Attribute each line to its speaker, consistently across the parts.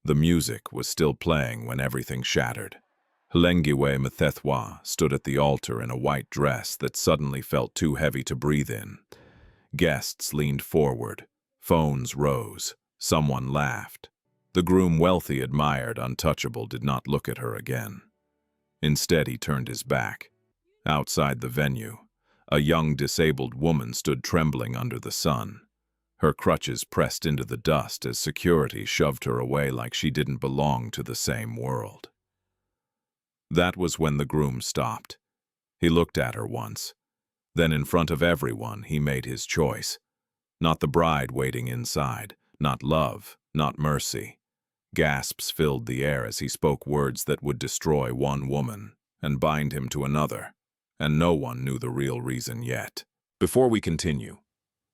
Speaker 1: The music was still playing when everything shattered. Lengiwetha stood at the altar in a white dress that suddenly felt too heavy to breathe in. Guests leaned forward. Phones rose. Someone laughed. The groom, wealthy, admired, untouchable, did not look at her again. Instead, he turned his back. Outside the venue, a young disabled woman stood trembling under the sun. Her crutches pressed into the dust as security shoved her away like she didn't belong to the same world. That was when the groom stopped. He looked at her once. Then in front of everyone, he made his choice. Not the bride waiting inside, not love, not mercy. Gasps filled the air as he spoke words that would destroy one woman and bind him to another, and no one knew the real reason yet. Before we continue,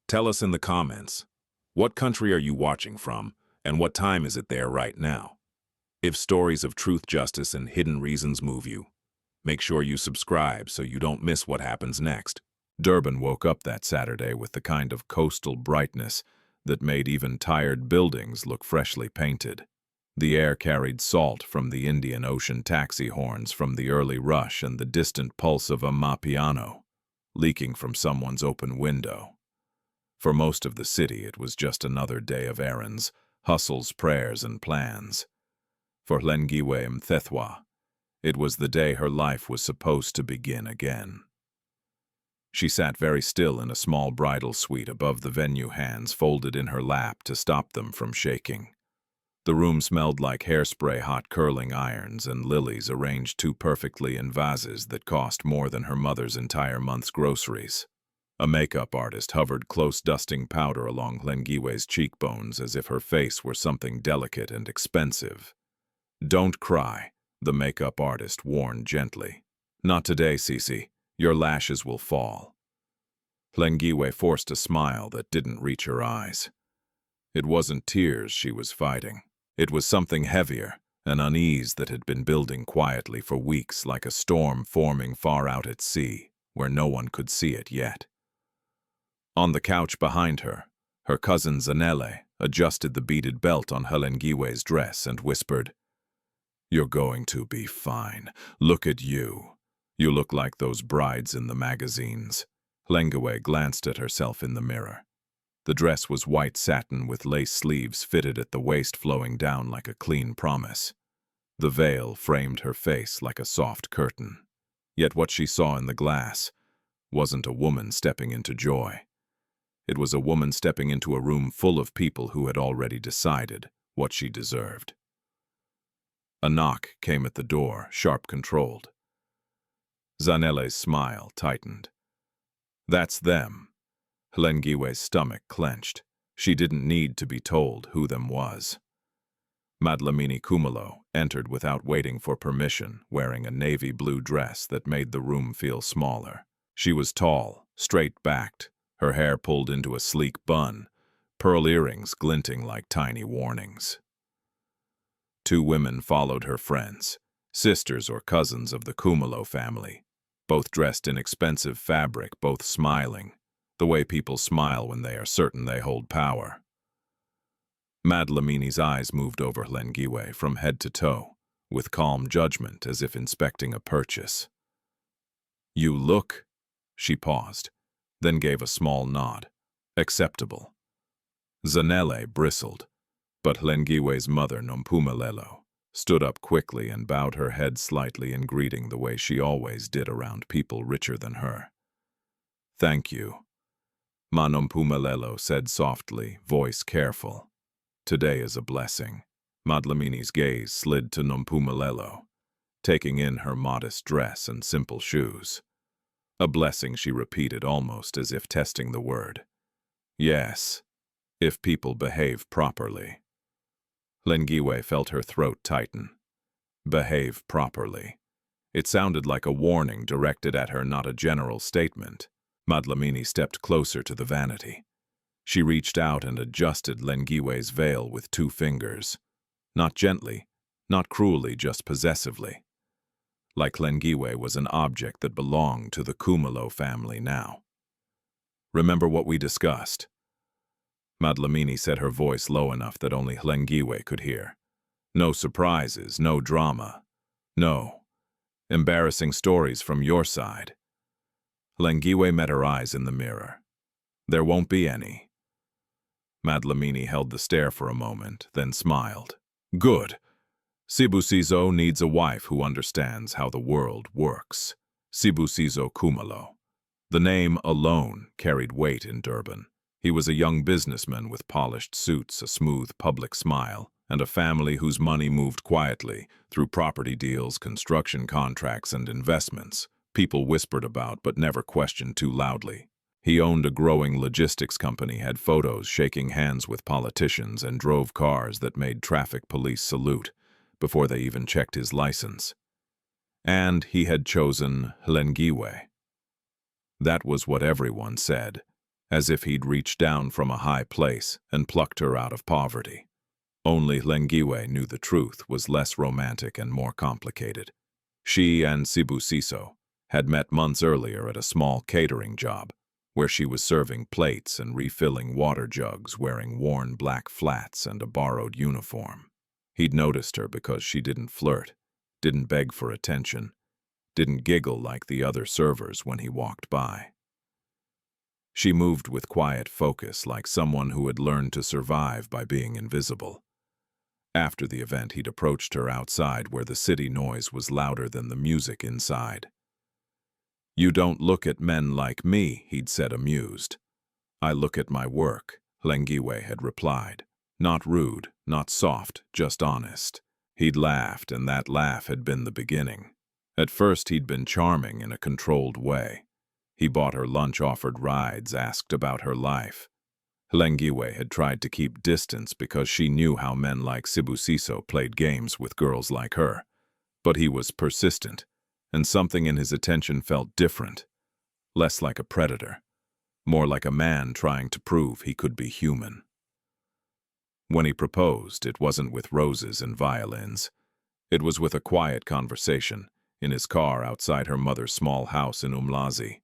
Speaker 1: tell us in the comments, what country are you watching from, and what time is it there right now? If stories of truth, justice, and hidden reasons move you, make sure you subscribe so you don't miss what happens next. Durban woke up that Saturday with the kind of coastal brightness that made even tired buildings look freshly painted. The air carried salt from the Indian Ocean taxi horns from the early rush and the distant pulse of a Mapiano, leaking from someone's open window. For most of the city, it was just another day of errands, hustles, prayers, and plans. For Lengiwetha, it was the day her life was supposed to begin again. She sat very still in a small bridal suite above the venue, hands folded in her lap to stop them from shaking. The room smelled like hairspray, hot curling irons, and lilies arranged too perfectly in vases that cost more than her mother's entire month's groceries. A makeup artist hovered close, dusting powder along Hlengiwe's cheekbones as if her face were something delicate and expensive. "Don't cry," the makeup artist warned gently. "Not today, Cece. Your lashes will fall." Hlengiwe forced a smile that didn't reach her eyes. It wasn't tears she was fighting. It was something heavier, an unease that had been building quietly for weeks, like a storm forming far out at sea, where no one could see it yet. On the couch behind her, her cousin Zanele adjusted the beaded belt on Hlengiwe's dress and whispered, "You're going to be fine. Look at you. You look like those brides in the magazines." Hlengiwe glanced at herself in the mirror. The dress was white satin with lace sleeves fitted at the waist, flowing down like a clean promise. The veil framed her face like a soft curtain. Yet what she saw in the glass wasn't a woman stepping into joy. It was a woman stepping into a room full of people who had already decided what she deserved. A knock came at the door, sharp, controlled. Zanele's smile tightened. "That's them." Hlengiwe's stomach clenched. She didn't need to be told who them was. Madlamini Kumalo entered without waiting for permission, wearing a navy blue dress that made the room feel smaller. She was tall, straight-backed, her hair pulled into a sleek bun, pearl earrings glinting like tiny warnings. Two women followed her friends, sisters or cousins of the Kumalo family, both dressed in expensive fabric, both smiling, the way people smile when they are certain they hold power. Madlamini's eyes moved over Hlengiwe from head to toe, with calm judgment as if inspecting a purchase. "You look," she paused, then gave a small nod. "Acceptable." Zanele bristled, but Hlengiwe's mother, Nompumelelo, stood up quickly and bowed her head slightly in greeting the way she always did around people richer than her. "Thank you," Ma Nompumelelo said softly, voice careful. "Today is a blessing." Madlamini's gaze slid to Nompumelelo, taking in her modest dress and simple shoes. "A blessing," she repeated, almost as if testing the word. "Yes, if people behave properly." Hlengiwe felt her throat tighten. Behave properly. It sounded like a warning directed at her, not a general statement. Madlamini stepped closer to the vanity. She reached out and adjusted Lengiwe's veil with 2 fingers. Not gently, not cruelly, just possessively. Like Hlengiwe was an object that belonged to the Kumalo family now. "Remember what we discussed?" Madlamini said, her voice low enough that only Hlengiwe could hear. No surprises, no drama. No embarrassing stories from your side. Hlengiwe met her eyes in the mirror. There won't be any. Madlamini held the stare for a moment, then smiled. Good. Sibusiso needs a wife who understands how the world works. Sibusiso Kumalo. The name alone carried weight in Durban. He was a young businessman with polished suits, a smooth public smile, and a family whose money moved quietly through property deals, construction contracts, and investments. People whispered about but never questioned too loudly. He owned a growing logistics company, had photos shaking hands with politicians, and drove cars that made traffic police salute before they even checked his license. And he had chosen Hlengiwe. That was what everyone said, as if he'd reached down from a high place and plucked her out of poverty. Only Hlengiwe knew the truth was less romantic and more complicated. She and Sibusiso had met months earlier at a small catering job, where she was serving plates and refilling water jugs, wearing worn black flats and a borrowed uniform. He'd noticed her because she didn't flirt, didn't beg for attention, didn't giggle like the other servers when he walked by. She moved with quiet focus, like someone who had learned to survive by being invisible. After the event, he'd approached her outside where the city noise was louder than the music inside. You don't look at men like me, he'd said, amused. I look at my work, Hlengiwe had replied. Not rude, not soft, just honest. He'd laughed, and that laugh had been the beginning. At first, he'd been charming in a controlled way. He bought her lunch, offered rides, asked about her life. Hlengiwe had tried to keep distance because she knew how men like Sibusiso played games with girls like her. But he was persistent, and something in his attention felt different. Less like a predator, more like a man trying to prove he could be human. When he proposed, it wasn't with roses and violins. It was with a quiet conversation, in his car outside her mother's small house in Umlazi.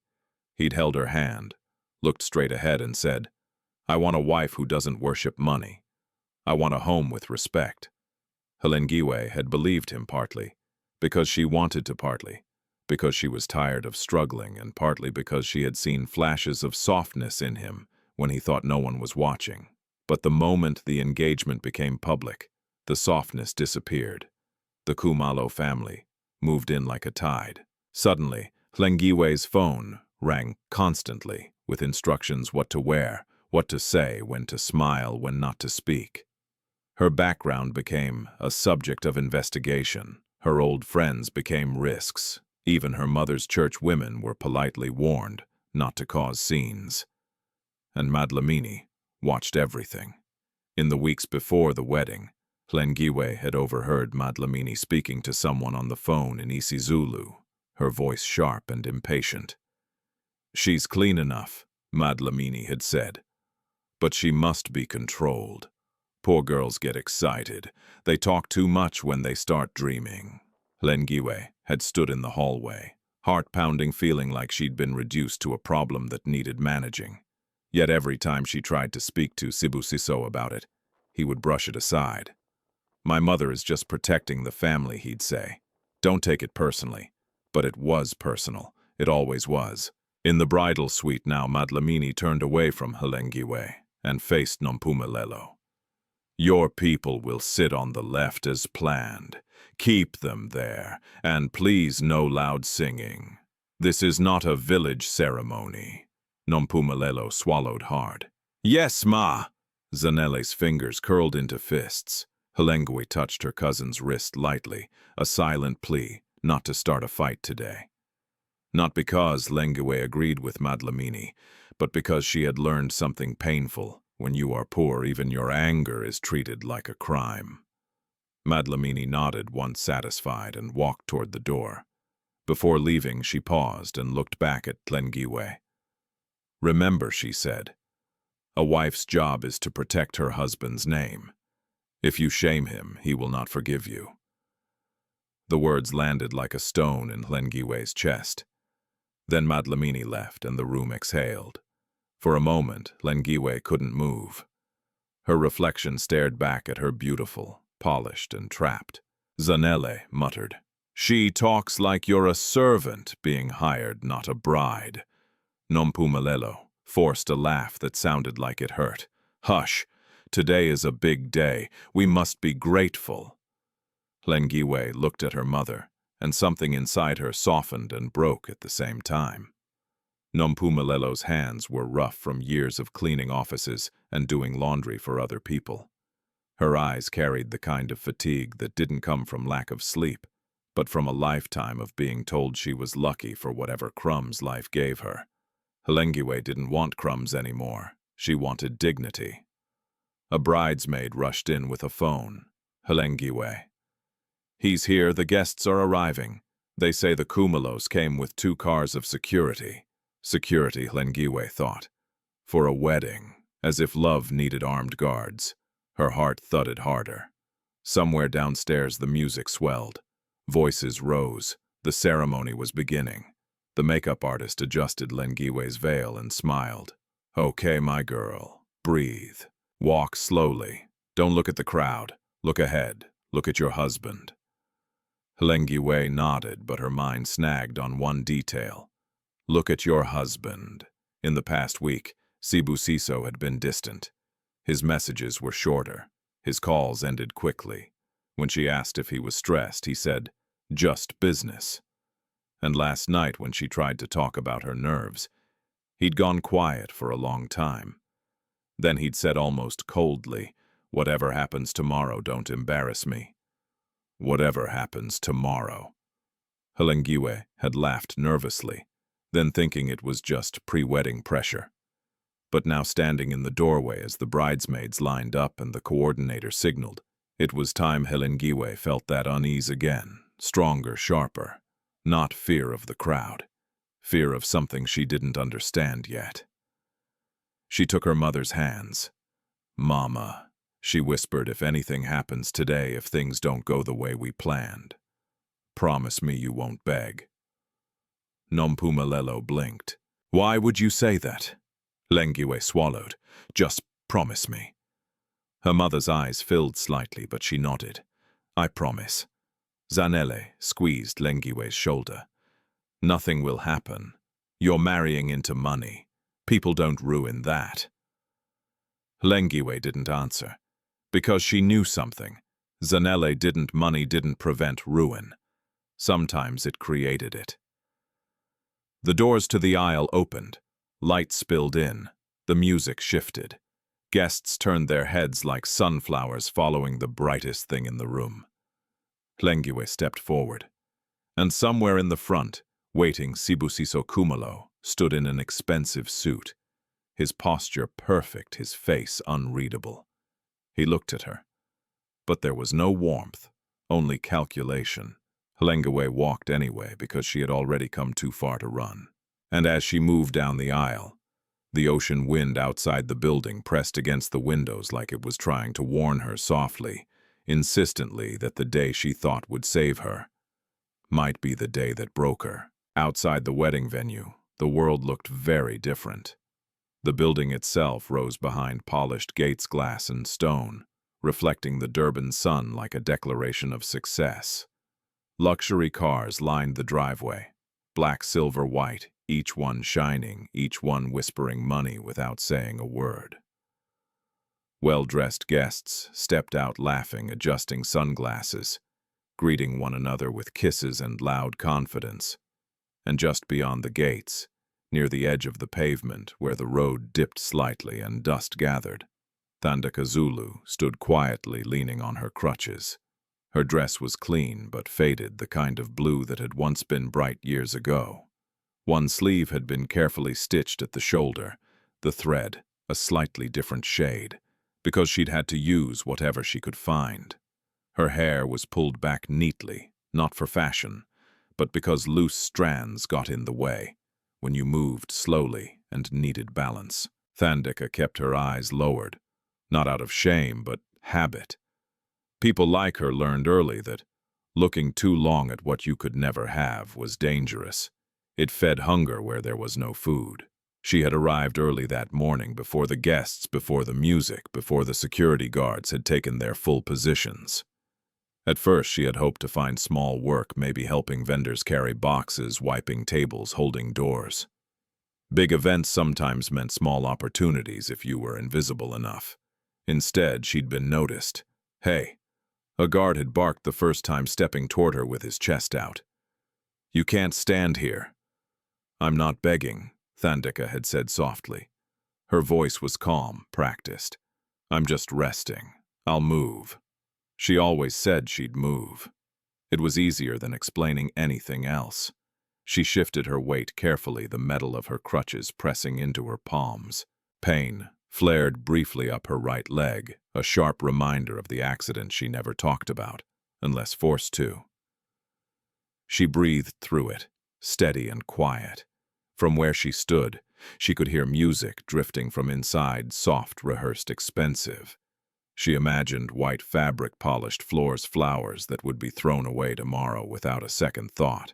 Speaker 1: He'd held her hand, looked straight ahead and said, I want a wife who doesn't worship money. I want a home with respect. Hlengiwe had believed him partly, because she wanted to, partly because she was tired of struggling, and partly because she had seen flashes of softness in him when he thought no one was watching. But the moment the engagement became public, the softness disappeared. The Kumalo family moved in like a tide. Suddenly, Hlengiwe's phone rang constantly with instructions what to wear, what to say, when to smile, when not to speak. Her background became a subject of investigation. Her old friends became risks. Even her mother's church women were politely warned not to cause scenes. And Madlamini watched everything. In the weeks before the wedding, Hlengiwe had overheard Madlamini speaking to someone on the phone in isiZulu, her voice sharp and impatient. She's clean enough, Madlamini had said, but she must be controlled. Poor girls get excited. They talk too much when they start dreaming. Hlengiwe had stood in the hallway, heart-pounding, feeling like she'd been reduced to a problem that needed managing. Yet every time she tried to speak to Sibusiso about it, he would brush it aside. My mother is just protecting the family, he'd say. Don't take it personally. But it was personal. It always was. In the bridal suite now, Madlamini turned away from Hlengiwe and faced Nompumelelo. Your people will sit on the left as planned. Keep them there, and please no loud singing. This is not a village ceremony. Nompumelelo swallowed hard. Yes, ma! Zanele's fingers curled into fists. Hlengiwe touched her cousin's wrist lightly, a silent plea not to start a fight today. Not because Hlengiwe agreed with Madlamini, but because she had learned something painful. When you are poor, even your anger is treated like a crime. Madlamini nodded, once satisfied, and walked toward the door. Before leaving, she paused and looked back at Hlengiwe. Remember, she said, a wife's job is to protect her husband's name. If you shame him, he will not forgive you. The words landed like a stone in Hlengiwe's chest. Then Madlamini left, and the room exhaled. For a moment, Hlengiwe couldn't move. Her reflection stared back at her beautiful, polished and trapped. Zanele muttered, "She talks like you're a servant being hired, not a bride." Nompumelelo forced a laugh that sounded like it hurt. "Hush! Today is a big day. We must be grateful." Hlengiwe looked at her mother, and something inside her softened and broke at the same time. Nompumelelo's hands were rough from years of cleaning offices and doing laundry for other people. Her eyes carried the kind of fatigue that didn't come from lack of sleep, but from a lifetime of being told she was lucky for whatever crumbs life gave her. Hlengiwe didn't want crumbs anymore. She wanted dignity. A bridesmaid rushed in with a phone. "Hlengiwe. He's here, the guests are arriving. They say the Kumulos came with 2 cars of security." Security, Hlengiwe thought. For a wedding, as if love needed armed guards. Her heart thudded harder. Somewhere downstairs the music swelled. Voices rose. The ceremony was beginning. The makeup artist adjusted Hlengiwe's veil and smiled. "Okay, my girl. Breathe. Walk slowly. Don't look at the crowd. Look ahead. Look at your husband." Hlengiwe nodded, but her mind snagged on one detail. "Look at your husband." In the past week, Sibusiso had been distant. His messages were shorter. His calls ended quickly. When she asked if he was stressed, he said, "Just business." And last night, when she tried to talk about her nerves, he'd gone quiet for a long time. Then he'd said almost coldly, "Whatever happens tomorrow, don't embarrass me." Whatever happens tomorrow. Hlengiwe had laughed nervously, then thinking it was just pre-wedding pressure. But now standing in the doorway as the bridesmaids lined up and the coordinator signaled, it was time Hlengiwe felt that unease again, stronger, sharper. Not fear of the crowd, fear of something she didn't understand yet. She took her mother's hands. "Mama," she whispered, "if anything happens today, if things don't go the way we planned, promise me you won't beg." Nompumelelo blinked. "Why would you say that?" Hlengiwe swallowed. "Just promise me." Her mother's eyes filled slightly, but she nodded. "I promise." Zanele squeezed Hlengiwe's shoulder. "Nothing will happen. You're marrying into money. People don't ruin that." Hlengiwe didn't answer. Because she knew something. Money didn't prevent ruin. Sometimes it created it. The doors to the aisle opened. Light spilled in. The music shifted. Guests turned their heads like sunflowers following the brightest thing in the room. Hlengiwe stepped forward. And somewhere in the front, waiting Sibusiso Kumulo, stood in an expensive suit. His posture perfect, his face unreadable. He looked at her. But there was no warmth, only calculation. Hlengiwe walked anyway because she had already come too far to run. And as she moved down the aisle, the ocean wind outside the building pressed against the windows like it was trying to warn her softly, insistently, that the day she thought would save her might be the day that broke her. Outside the wedding venue, the world looked very different. The building itself rose behind polished gates, glass and stone, reflecting the Durban sun like a declaration of success. Luxury cars lined the driveway, black, silver, white, each one shining, each one whispering money without saying a word. Well-dressed guests stepped out laughing, adjusting sunglasses, greeting one another with kisses and loud confidence. And just beyond the gates, near the edge of the pavement where the road dipped slightly and dust gathered, Thandeka Zulu stood quietly leaning on her crutches. Her dress was clean but faded, the kind of blue that had once been bright years ago. One sleeve had been carefully stitched at the shoulder, the thread a slightly different shade, because she'd had to use whatever she could find. Her hair was pulled back neatly, not for fashion, but because loose strands got in the way when you moved slowly and needed balance. Thandeka kept her eyes lowered, not out of shame, but habit. People like her learned early that looking too long at what you could never have was dangerous. It fed hunger where there was no food. She had arrived early that morning, before the guests, before the music, before the security guards had taken their full positions. At first, she had hoped to find small work, maybe helping vendors carry boxes, wiping tables, holding doors. Big events sometimes meant small opportunities if you were invisible enough. Instead, she'd been noticed. "Hey," a guard had barked the first time, stepping toward her with his chest out. "You can't stand here." "I'm not begging," Thandeka had said softly. Her voice was calm, practiced. "I'm just resting. I'll move." She always said she'd move. It was easier than explaining anything else. She shifted her weight carefully, the metal of her crutches pressing into her palms. Pain flared briefly up her right leg, a sharp reminder of the accident she never talked about, unless forced to. She breathed through it, steady and quiet. From where she stood, she could hear music drifting from inside, soft, rehearsed, expensive. She imagined white fabric, polished floors, flowers that would be thrown away tomorrow without a second thought.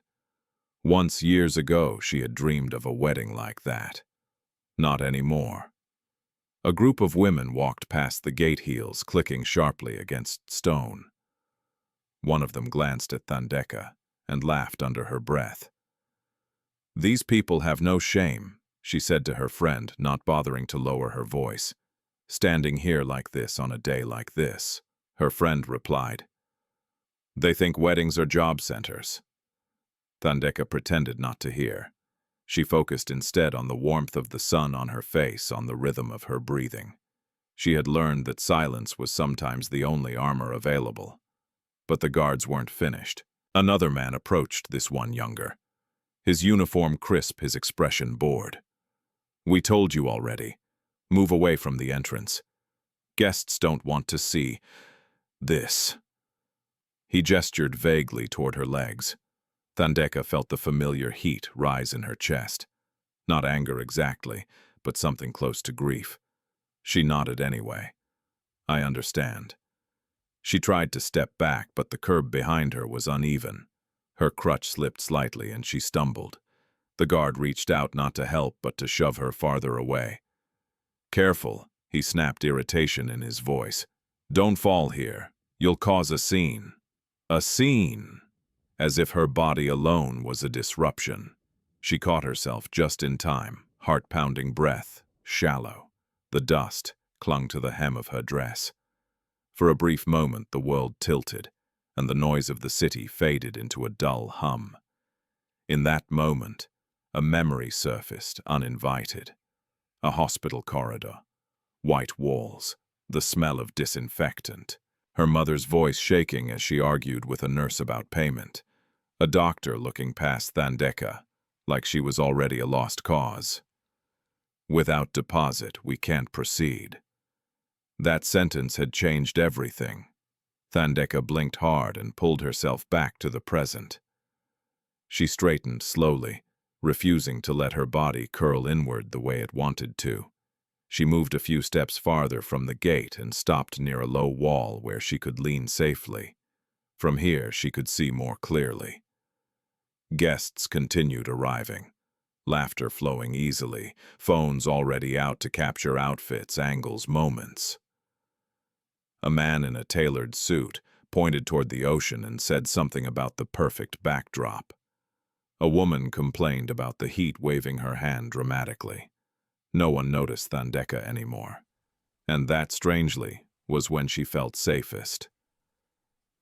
Speaker 1: Once, years ago, she had dreamed of a wedding like that. Not anymore. A group of women walked past the gate, heels clicking sharply against stone. One of them glanced at Thandeka and laughed under her breath. "These people have no shame," she said to her friend, not bothering to lower her voice. "Standing here like this on a day like this," her friend replied. "They think weddings are job centers." Thandeka pretended not to hear. She focused instead on the warmth of the sun on her face, on the rhythm of her breathing. She had learned that silence was sometimes the only armor available. But the guards weren't finished. Another man approached this one younger. His uniform crisp, his expression bored. "We told you already. Move away from the entrance. Guests don't want to see this." He gestured vaguely toward her legs. Thandeka felt the familiar heat rise in her chest. Not anger exactly, but something close to grief. She nodded anyway. "I understand." She tried to step back, but the curb behind her was uneven. Her crutch slipped slightly and she stumbled. The guard reached out not to help, but to shove her farther away. "Careful," he snapped, irritation in his voice. "Don't fall here. You'll cause a scene." A scene! As if her body alone was a disruption. She caught herself just in time, heart-pounding breath, shallow. The dust clung to the hem of her dress. For a brief moment the world tilted, and the noise of the city faded into a dull hum. In that moment, a memory surfaced, uninvited. A hospital corridor, white walls, the smell of disinfectant, her mother's voice shaking as she argued with a nurse about payment, a doctor looking past Thandeka, like she was already a lost cause. "Without deposit, we can't proceed." That sentence had changed everything. Thandeka blinked hard and pulled herself back to the present. She straightened slowly, refusing to let her body curl inward the way it wanted to. She moved a few steps farther from the gate and stopped near a low wall where she could lean safely. From here, she could see more clearly. Guests continued arriving, laughter flowing easily, phones already out to capture outfits, angles, moments. A man in a tailored suit pointed toward the ocean and said something about the perfect backdrop. A woman complained about the heat, waving her hand dramatically. No one noticed Thandeka anymore. And that, strangely, was when she felt safest.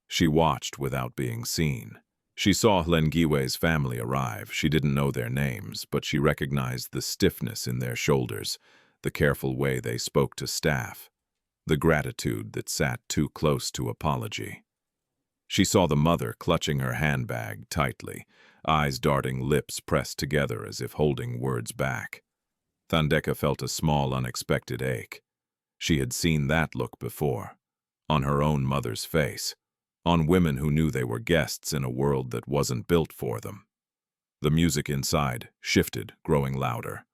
Speaker 1: She watched without being seen. She saw Hlengiwe's family arrive. She didn't know their names, but she recognized the stiffness in their shoulders, the careful way they spoke to staff, the gratitude that sat too close to apology. She saw the mother clutching her handbag tightly, eyes darting, lips pressed together as if holding words back. Thandeka felt a small, unexpected ache. She had seen that look before, on her own mother's face, on women who knew they were guests in a world that wasn't built for them. The music inside shifted, growing louder.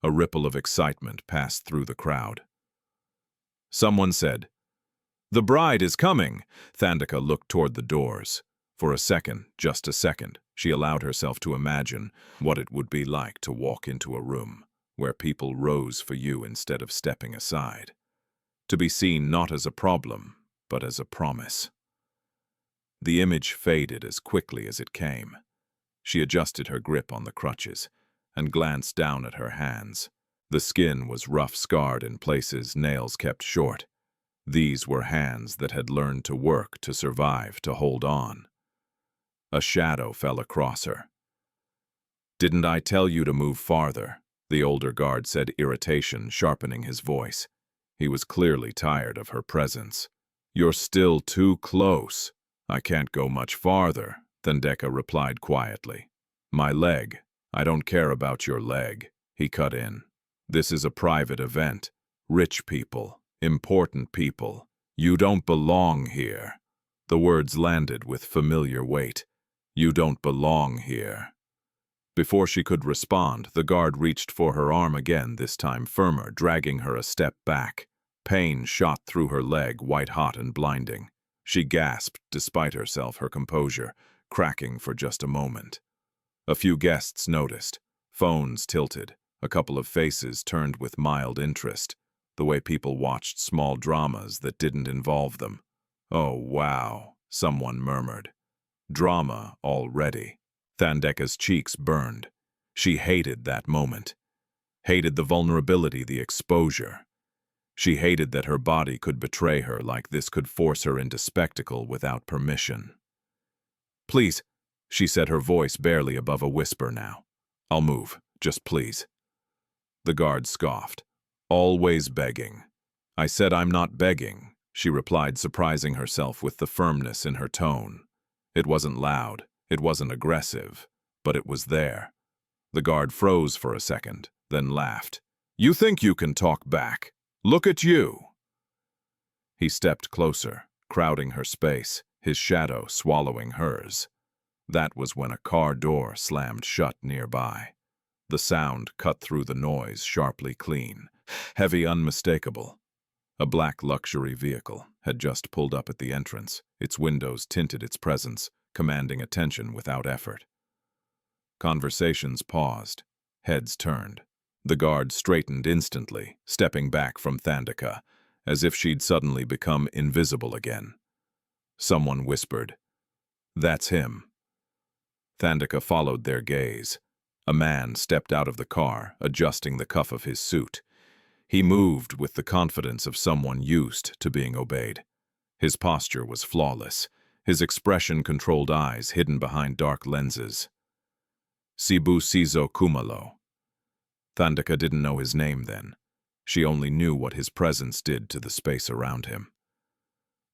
Speaker 1: A ripple of excitement passed through the crowd. Someone said, "The bride is coming!" Thandeka looked toward the doors. For a second, just a second, she allowed herself to imagine what it would be like to walk into a room where people rose for you instead of stepping aside. To be seen not as a problem, but as a promise. The image faded as quickly as it came. She adjusted her grip on the crutches and glanced down at her hands. The skin was rough, scarred in places, nails kept short. These were hands that had learned to work, to survive, to hold on. A shadow fell across her. "Didn't I tell you to move farther?" the older guard said, irritation sharpening his voice. He was clearly tired of her presence. "You're still too close." "I can't go much farther," Thandeka replied quietly. "My leg. I don't care about your leg," he cut in. "This is a private event. Rich people, important people. You don't belong here." The words landed with familiar weight. "You don't belong here." Before she could respond, the guard reached for her arm again, this time firmer, dragging her a step back. Pain shot through her leg, white-hot and blinding. She gasped, despite herself, her composure cracking for just a moment. A few guests noticed. Phones tilted. A couple of faces turned with mild interest, the way people watched small dramas that didn't involve them. "Oh, wow," someone murmured. "Drama already." Thandeka's cheeks burned. She hated that moment. Hated the vulnerability, the exposure. She hated that her body could betray her like this, could force her into spectacle without permission. "Please," she said, her voice barely above a whisper now. "I'll move, just please." The guard scoffed. "Always begging." "I said I'm not begging," she replied, surprising herself with the firmness in her tone. It wasn't loud, it wasn't aggressive, but it was there. The guard froze for a second, then laughed. "You think you can talk back? Look at you." He stepped closer, crowding her space, his shadow swallowing hers. That was when a car door slammed shut nearby. The sound cut through the noise, sharply clean, heavy, unmistakable. A black luxury vehicle had just pulled up at the entrance, its windows tinted its presence, commanding attention without effort. Conversations paused, heads turned. The guard straightened instantly, stepping back from Thandeka, as if she'd suddenly become invisible again. Someone whispered, "That's him." Thandeka followed their gaze. A man stepped out of the car, adjusting the cuff of his suit. He moved with the confidence of someone used to being obeyed. His posture was flawless, his expression-controlled eyes hidden behind dark lenses. Sibusiso Kumalo. Thandeka didn't know his name then. She only knew what his presence did to the space around him.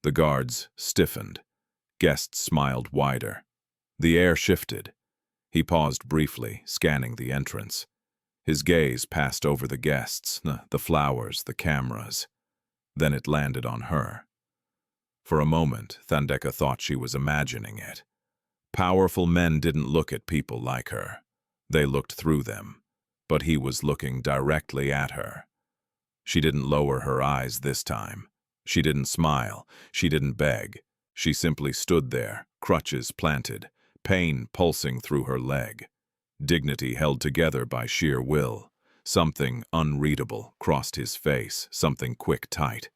Speaker 1: The guards stiffened. Guests smiled wider. The air shifted. He paused briefly, scanning the entrance. His gaze passed over the guests, the flowers, the cameras. Then it landed on her. For a moment, Thandeka thought she was imagining it. Powerful men didn't look at people like her. They looked through them. But he was looking directly at her. She didn't lower her eyes this time. She didn't smile. She didn't beg. She simply stood there, crutches planted, pain pulsing through her leg. Dignity held together by sheer will. Something unreadable crossed his face, something quick, tight.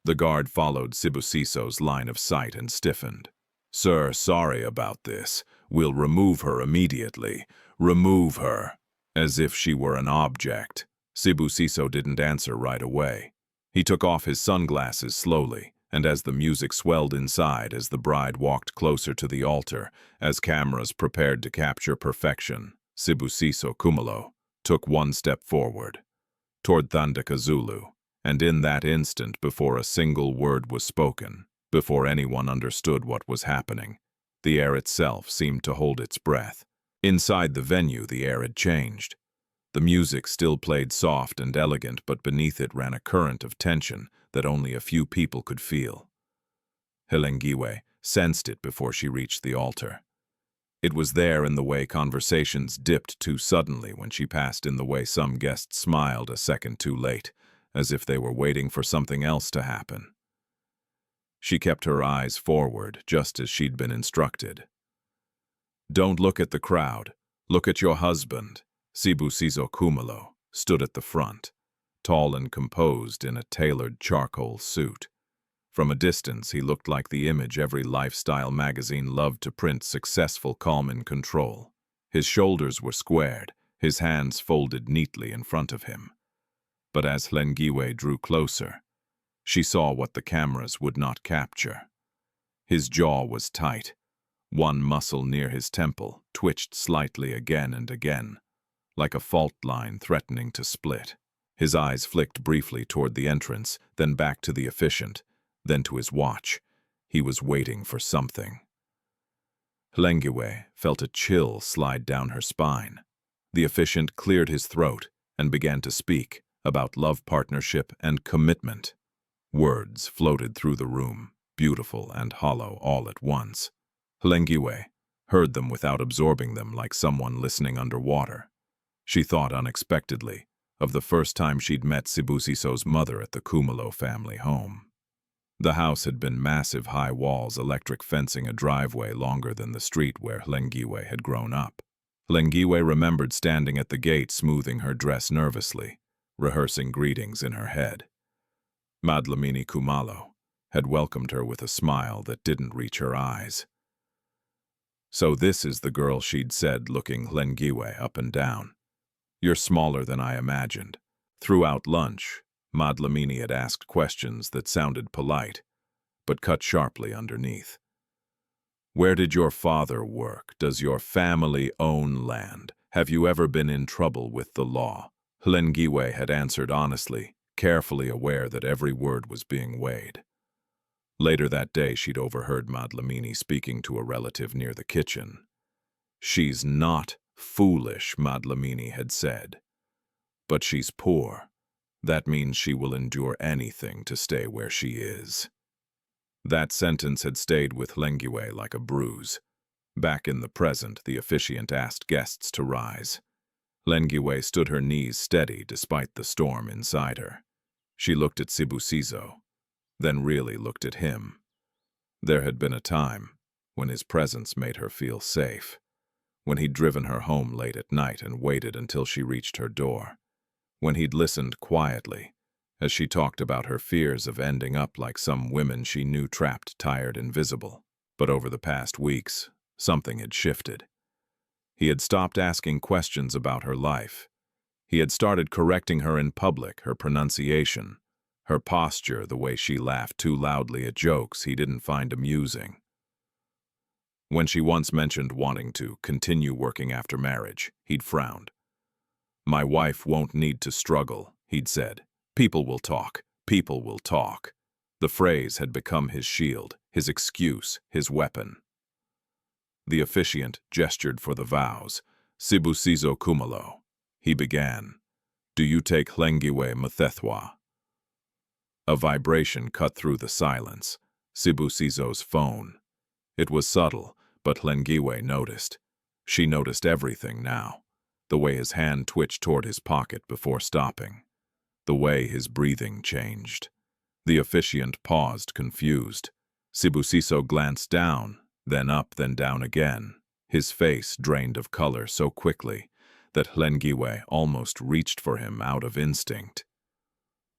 Speaker 1: The guard followed Sibusiso's line of sight and stiffened. "Sir, sorry about this. We'll remove her immediately. Remove her." As if she were an object. Sibusiso didn't answer right away. He took off his sunglasses slowly, and as the music swelled inside, as the bride walked closer to the altar, as cameras prepared to capture perfection, Sibusiso Kumalo took one step forward, toward Thandeka Zulu, and in that instant, before a single word was spoken, before anyone understood what was happening, the air itself seemed to hold its breath. Inside the venue, the air had changed. The music still played soft and elegant, but beneath it ran a current of tension that only a few people could feel. Hlengiwe sensed it before she reached the altar. It was there in the way conversations dipped too suddenly, when she passed, in the way some guests smiled a second too late, as if they were waiting for something else to happen. She kept her eyes forward, just as she'd been instructed. "Don't look at the crowd. Look at your husband." Sibusiso Kumalo stood at the front, tall and composed in a tailored charcoal suit. From a distance, he looked like the image every lifestyle magazine loved to print: successful, calm, in control. His shoulders were squared, his hands folded neatly in front of him. But as Hlengiwe drew closer, she saw what the cameras would not capture. His jaw was tight. One muscle near his temple twitched slightly again and again, like a fault line threatening to split. His eyes flicked briefly toward the entrance, then back to the officiant, then to his watch. He was waiting for something. Hlengiwe felt a chill slide down her spine. The officiant cleared his throat and began to speak about love, partnership, and commitment. Words floated through the room, beautiful and hollow all at once. Hlengiwe heard them without absorbing them, like someone listening underwater. She thought unexpectedly of the first time she'd met Sibusiso's mother at the Khumalo family home. The house had been massive high walls, electric fencing, a driveway longer than the street where Hlengiwe had grown up. Hlengiwe remembered standing at the gate, smoothing her dress nervously, rehearsing greetings in her head. Madlamini Khumalo had welcomed her with a smile that didn't reach her eyes. "So this is the girl," she'd said, looking Hlengiwe up and down. "You're smaller than I imagined." Throughout lunch, Madlamini had asked questions that sounded polite, but cut sharply underneath. "Where did your father work? Does your family own land? Have you ever been in trouble with the law?" Hlengiwe had answered honestly, carefully aware that every word was being weighed. Later that day, she'd overheard Madlamini speaking to a relative near the kitchen. "She's not foolish," Madlamini had said, "but she's poor. That means she will endure anything to stay where she is." That sentence had stayed with Hlengiwe like a bruise. Back in the present, the officiant asked guests to rise. Hlengiwe stood, her knees steady despite the storm inside her. She looked at Sibusiso, then really looked at him. There had been a time when his presence made her feel safe, when he'd driven her home late at night and waited until she reached her door, when he'd listened quietly as she talked about her fears of ending up like some women she knew, trapped, tired, invisible. But over the past weeks, something had shifted. He had stopped asking questions about her life. He had started correcting her in public, her pronunciation, her posture, the way she laughed too loudly at jokes he didn't find amusing. When she once mentioned wanting to continue working after marriage, he'd frowned. "My wife won't need to struggle," he'd said. "People will talk. People will talk." The phrase had become his shield, his excuse, his weapon. The officiant gestured for the vows. "Sibusiso Khumalo," he began. "Do you take Lengiwe Mthethwa?" A vibration cut through the silence. Sibusiso's phone. It was subtle, but Hlengiwe noticed. She noticed everything now. The way his hand twitched toward his pocket before stopping. The way his breathing changed. The officiant paused, confused. Sibusiso glanced down, then up, then down again. His face drained of color so quickly that Hlengiwe almost reached for him out of instinct.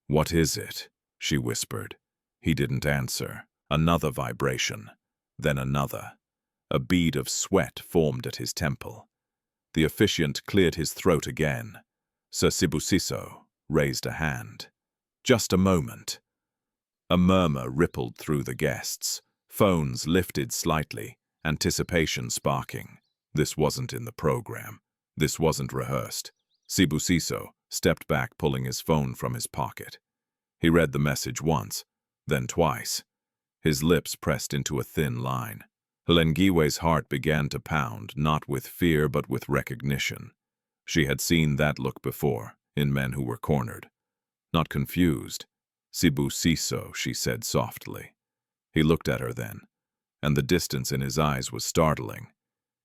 Speaker 1: "What is it?" she whispered. He didn't answer. Another vibration, then another. A bead of sweat formed at his temple. The officiant cleared his throat again. Sir Sibusiso raised a hand. "Just a moment." A murmur rippled through the guests. Phones lifted slightly, anticipation sparking. This wasn't in the program. This wasn't rehearsed. Sibusiso stepped back, pulling his phone from his pocket. He read the message once, then twice. His lips pressed into a thin line. Hlengiwe's heart began to pound, not with fear but with recognition. She had seen that look before, in men who were cornered. Not confused. "Sibusiso," she said softly. He looked at her then, and the distance in his eyes was startling.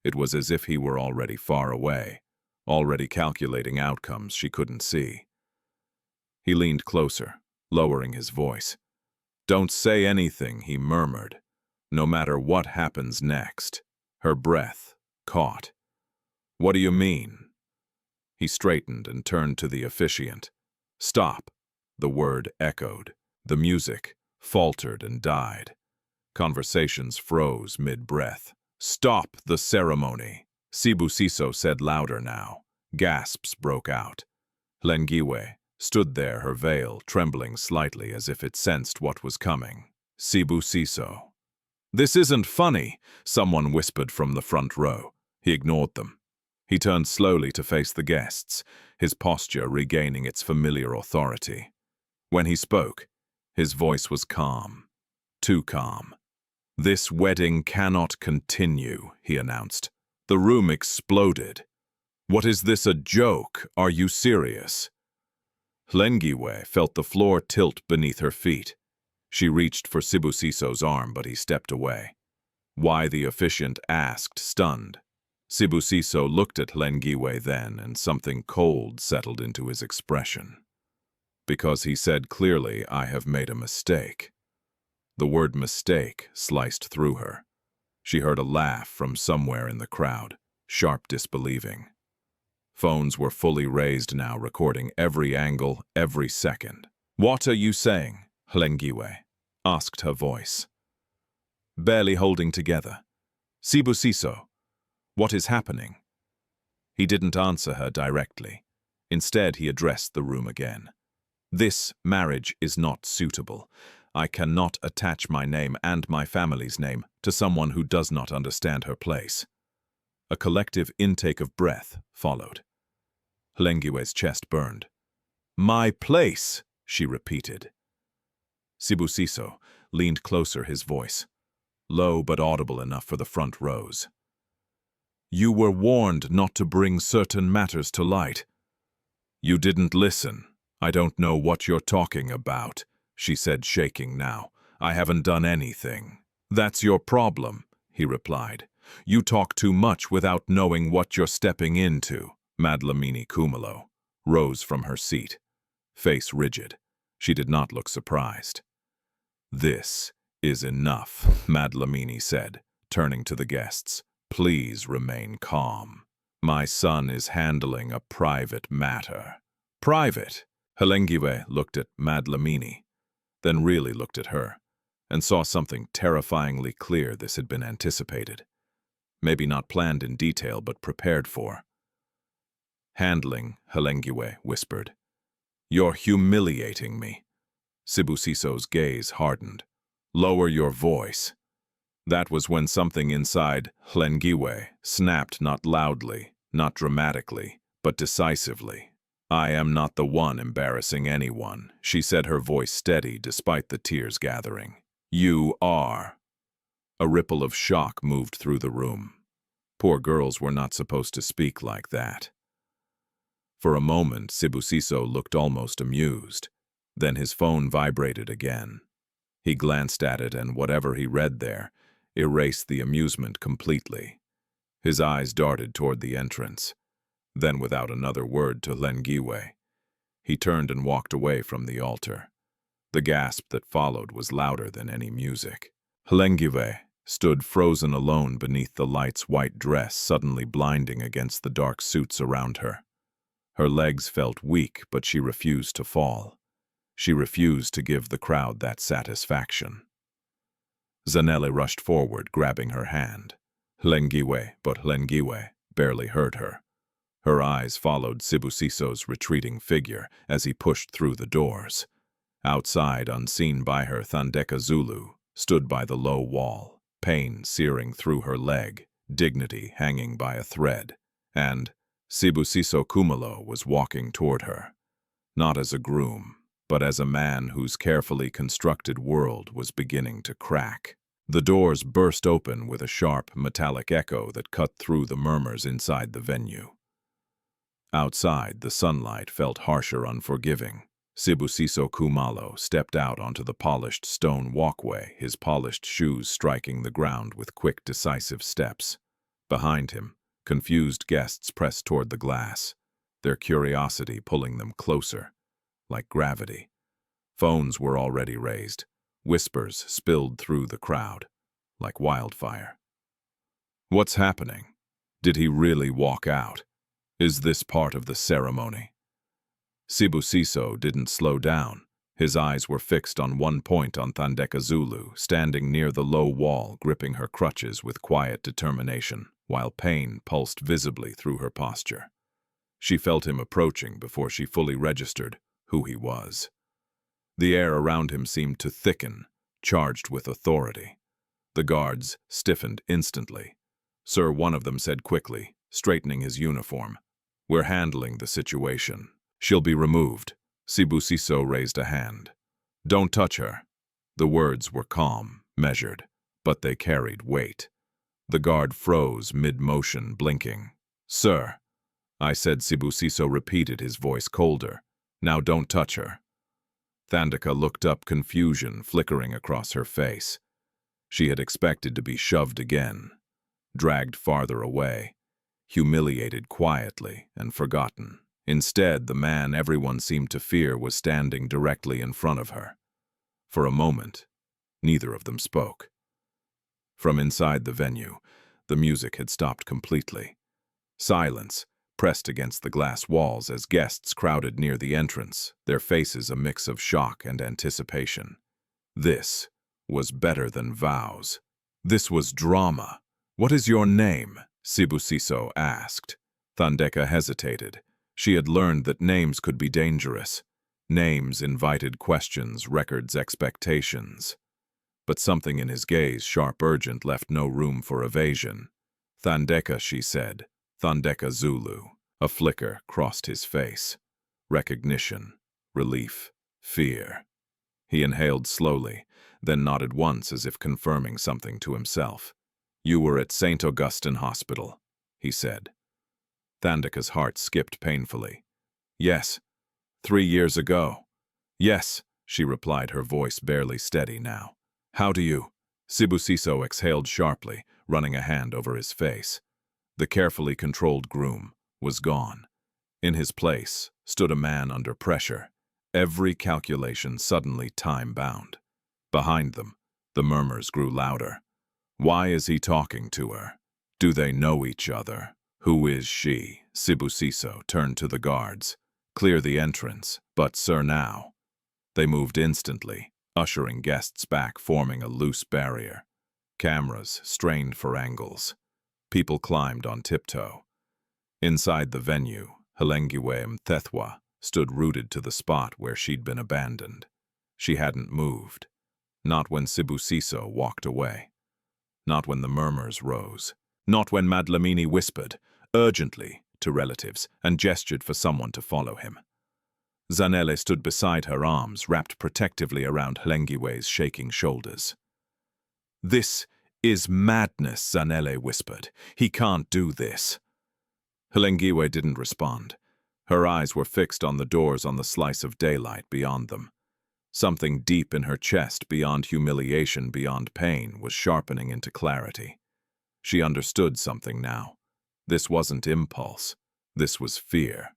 Speaker 1: It was as if he were already far away, already calculating outcomes she couldn't see. He leaned closer, lowering his voice. "Don't say anything," he murmured. "No matter what happens next." Her breath caught. "What do you mean?" He straightened and turned to the officiant. "Stop." The word echoed. The music faltered and died. Conversations froze mid-breath. "Stop the ceremony," Sibusiso said louder now. Gasps broke out. Hlengiwe stood there, her veil trembling slightly as if it sensed what was coming. Sibusiso. "This isn't funny," someone whispered from the front row. He ignored them. He turned slowly to face the guests, his posture regaining its familiar authority. When he spoke, his voice was calm. Too calm. "This wedding cannot continue," he announced. The room exploded. "What is this, a joke? Are you serious?" Hlengiwe felt the floor tilt beneath her feet. She reached for Sibusiso's arm, but he stepped away. "Why?" the officiant asked, stunned. Sibusiso looked at Hlengiwe then, and something cold settled into his expression. "Because," he said clearly, "I have made a mistake." The word mistake sliced through her. She heard a laugh from somewhere in the crowd, sharp disbelieving. Phones were fully raised now, recording every angle, every second. "What are you saying?" Hlengiwe asked her voice. Barely holding together. "Sibusiso, what is happening?" He didn't answer her directly. Instead, he addressed the room again. "This marriage is not suitable. I cannot attach my name and my family's name to someone who does not understand her place." A collective intake of breath followed. Hlengiwe's chest burned. "My place," she repeated. Sibusiso leaned closer, his voice low but audible enough for the front rows. "You were warned not to bring certain matters to light." "You didn't listen. I don't know what you're talking about," she said, shaking now. "I haven't done anything." "That's your problem," he replied. "You talk too much without knowing what you're stepping into." Madlamini Kumalo rose from her seat, face rigid. She did not look surprised. "This is enough," Madlamini said, turning to the guests. "Please remain calm. My son is handling a private matter." "Private?" Hlengiwe looked at Madlamini, then really looked at her, and saw something terrifyingly clear. This had been anticipated. Maybe not planned in detail, but prepared for. "Handling," Hlengiwe whispered. "You're humiliating me." Sibusiso's gaze hardened. "Lower your voice." That was when something inside Hlengiwe snapped, not loudly, not dramatically, but decisively. "I am not the one embarrassing anyone," she said, her voice steady despite the tears gathering. "You are." A ripple of shock moved through the room. Poor girls were not supposed to speak like that. For a moment, Sibusiso looked almost amused. Then his phone vibrated again. He glanced at it, and whatever he read there erased the amusement completely. His eyes darted toward the entrance. Then, without another word to Hlengiwe, he turned and walked away from the altar. The gasp that followed was louder than any music. Hlengiwe stood frozen alone beneath the light's white dress, suddenly blinding against the dark suits around her. Her legs felt weak, but she refused to fall. She refused to give the crowd that satisfaction. Zanele rushed forward, grabbing her hand. But Hlengiwe barely heard her. Her eyes followed Sibusiso's retreating figure as he pushed through the doors. Outside, unseen by her, Thandeka Zulu stood by the low wall, pain searing through her leg, dignity hanging by a thread, and Sibusiso Kumalo was walking toward her, not as a groom, but as a man whose carefully constructed world was beginning to crack. The doors burst open with a sharp, metallic echo that cut through the murmurs inside the venue. Outside, the sunlight felt harsher, unforgiving. Sibusiso Kumalo stepped out onto the polished stone walkway, his polished shoes striking the ground with quick, decisive steps. Behind him, confused guests pressed toward the glass, their curiosity pulling them closer, like gravity. Phones were already raised. Whispers spilled through the crowd, like wildfire. "What's happening? Did he really walk out? Is this part of the ceremony?" Sibusiso didn't slow down. His eyes were fixed on one point on Thandeka Zulu, standing near the low wall, gripping her crutches with quiet determination, while pain pulsed visibly through her posture. She felt him approaching before she fully registered who he was. The air around him seemed to thicken, charged with authority. The guards stiffened instantly. "Sir," one of them said quickly, straightening his uniform. "We're handling the situation. She'll be removed." Sibusiso raised a hand. "Don't touch her." The words were calm, measured, but they carried weight. The guard froze mid-motion, blinking. "Sir," I said. Sibusiso repeated, his voice colder. "Now don't touch her." Thandeka looked up, confusion flickering across her face. She had expected to be shoved again, dragged farther away, humiliated quietly and forgotten. Instead, the man everyone seemed to fear was standing directly in front of her. For a moment, neither of them spoke. From inside the venue, the music had stopped completely. Silence pressed against the glass walls as guests crowded near the entrance, their faces a mix of shock and anticipation. This was better than vows. This was drama. "What is your name?" Sibusiso asked. Thandeka hesitated. She had learned that names could be dangerous. Names invited questions, records, expectations. But something in his gaze, sharp, urgent, left no room for evasion. "Thandeka," she said. "Thandeka Zulu." A flicker crossed his face. Recognition, relief, fear. He inhaled slowly, then nodded once as if confirming something to himself. "You were at St. Augustine Hospital," he said. Thandeka's heart skipped painfully. "Yes, 3 years ago." "Yes," she replied, her voice barely steady now. "How do you—" Sibusiso exhaled sharply, running a hand over his face. The carefully controlled groom was gone. In his place stood a man under pressure, every calculation suddenly time-bound. Behind them, the murmurs grew louder. Why is he talking to her? Do they know each other? Who is she? Sibusiso turned to the guards. "Clear the entrance, but sir, now." They moved instantly, ushering guests back, forming a loose barrier. Cameras strained for angles. People climbed on tiptoe. Inside the venue, Hlengiwe stood rooted to the spot where she'd been abandoned. She hadn't moved. Not when Sibusiso walked away. Not when the murmurs rose. Not when Madlamini whispered, urgently, to relatives and gestured for someone to follow him. Zanele stood beside her, arms wrapped protectively around Hlengiwe's shaking shoulders. "This is madness," Zanele whispered. "He can't do this." Hlengiwe didn't respond. Her eyes were fixed on the doors, on the slice of daylight beyond them. Something deep in her chest, beyond humiliation, beyond pain, was sharpening into clarity. She understood something now. This wasn't impulse. This was fear.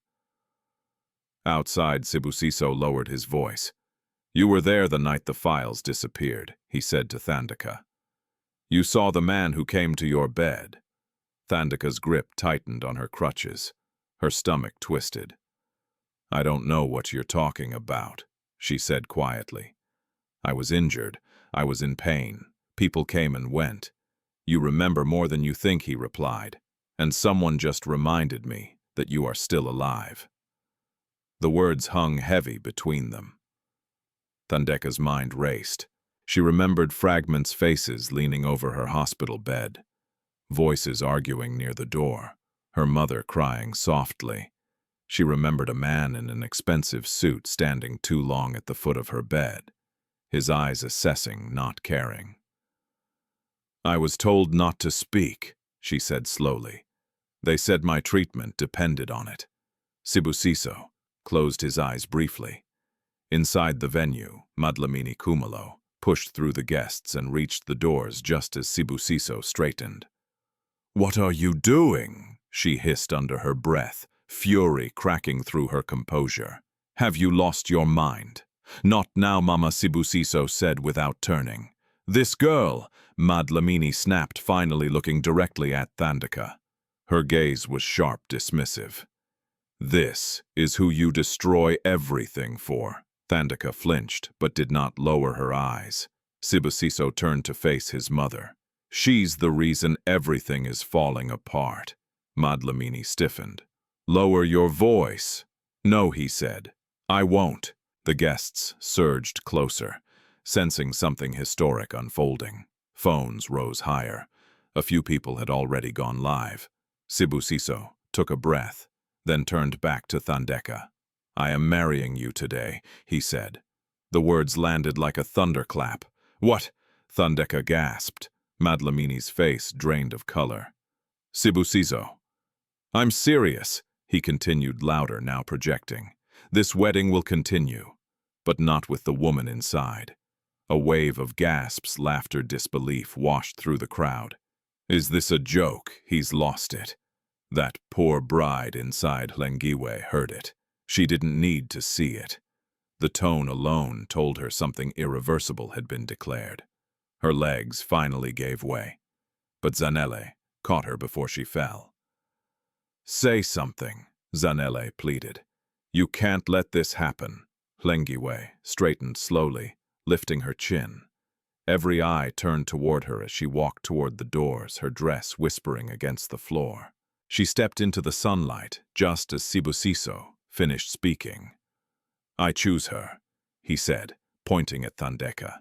Speaker 1: Outside, Sibusiso lowered his voice. "You were there the night the files disappeared," he said to Thandeka. "You saw the man who came to your bed." Thandeka's grip tightened on her crutches. Her stomach twisted. "I don't know what you're talking about," she said quietly. "I was injured. I was in pain. People came and went." "You remember more than you think," he replied. "And someone just reminded me that you are still alive." The words hung heavy between them. Thandeka's mind raced. She remembered fragments, faces leaning over her hospital bed, voices arguing near the door, her mother crying softly. She remembered a man in an expensive suit standing too long at the foot of her bed, his eyes assessing, not caring. "I was told not to speak," she said slowly. "They said my treatment depended on it." Sibusiso closed his eyes briefly. Inside the venue, Madlamini Kumalo pushed through the guests and reached the doors just as Sibusiso straightened. "What are you doing?" she hissed under her breath, fury cracking through her composure. "Have you lost your mind?" "Not now, Mama," Sibusiso said without turning. "This girl," Madlamini snapped, finally looking directly at Thandeka. Her gaze was sharp, dismissive. "This is who you destroy everything for." Thandeka flinched, but did not lower her eyes. Sibusiso turned to face his mother. She's the reason everything is falling apart. Madlamini stiffened. Lower your voice. No, he said. I won't. The guests surged closer, sensing something historic unfolding. Phones rose higher. A few people had already gone live. Sibusiso took a breath, then turned back to Thandeka. I am marrying you today, he said. The words landed like a thunderclap. What? Thandeka gasped. Madlamini's face drained of color. Sibusiso. I'm serious, he continued louder, now projecting. This wedding will continue, but not with the woman inside. A wave of gasps, laughter, disbelief washed through the crowd. Is this a joke? He's lost it. That poor bride inside Hlengiwe heard it. She didn't need to see it. The tone alone told her something irreversible had been declared. Her legs finally gave way, but Zanele caught her before she fell. Say something, Zanele pleaded. You can't let this happen. Hlengiwe straightened slowly, lifting her chin. Every eye turned toward her as she walked toward the doors, her dress whispering against the floor. She stepped into the sunlight just as Sibusiso finished speaking. I choose her, he said, pointing at Thandeka.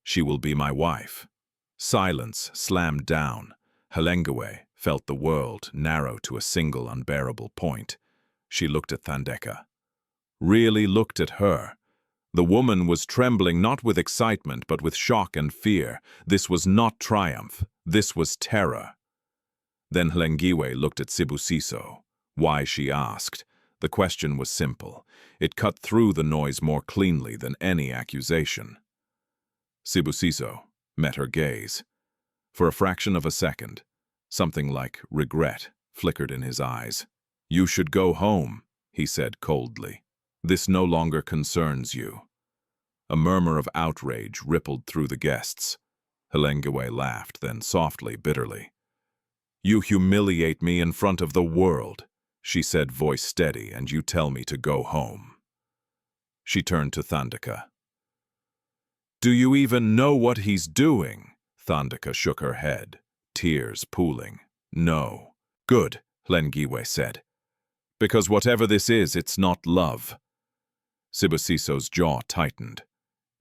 Speaker 1: She will be my wife. Silence slammed down. Hlengiwe felt the world narrow to a single unbearable point. She looked at Thandeka. Really looked at her. The woman was trembling not with excitement but with shock and fear. This was not triumph. This was terror. Then Hlengiwe looked at Sibusiso. Why, she asked. The question was simple. It cut through the noise more cleanly than any accusation. Sibusiso met her gaze. For a fraction of a second, something like regret flickered in his eyes. You should go home, he said coldly. This no longer concerns you. A murmur of outrage rippled through the guests. Hlengiwe laughed, then softly, bitterly. You humiliate me in front of the world, she said, voice steady, and you tell me to go home. She turned to Thandeka. Do you even know what he's doing? Thandeka shook her head, tears pooling. No. Good, Hlengiwe said. Because whatever this is, it's not love. Sibusiso's jaw tightened.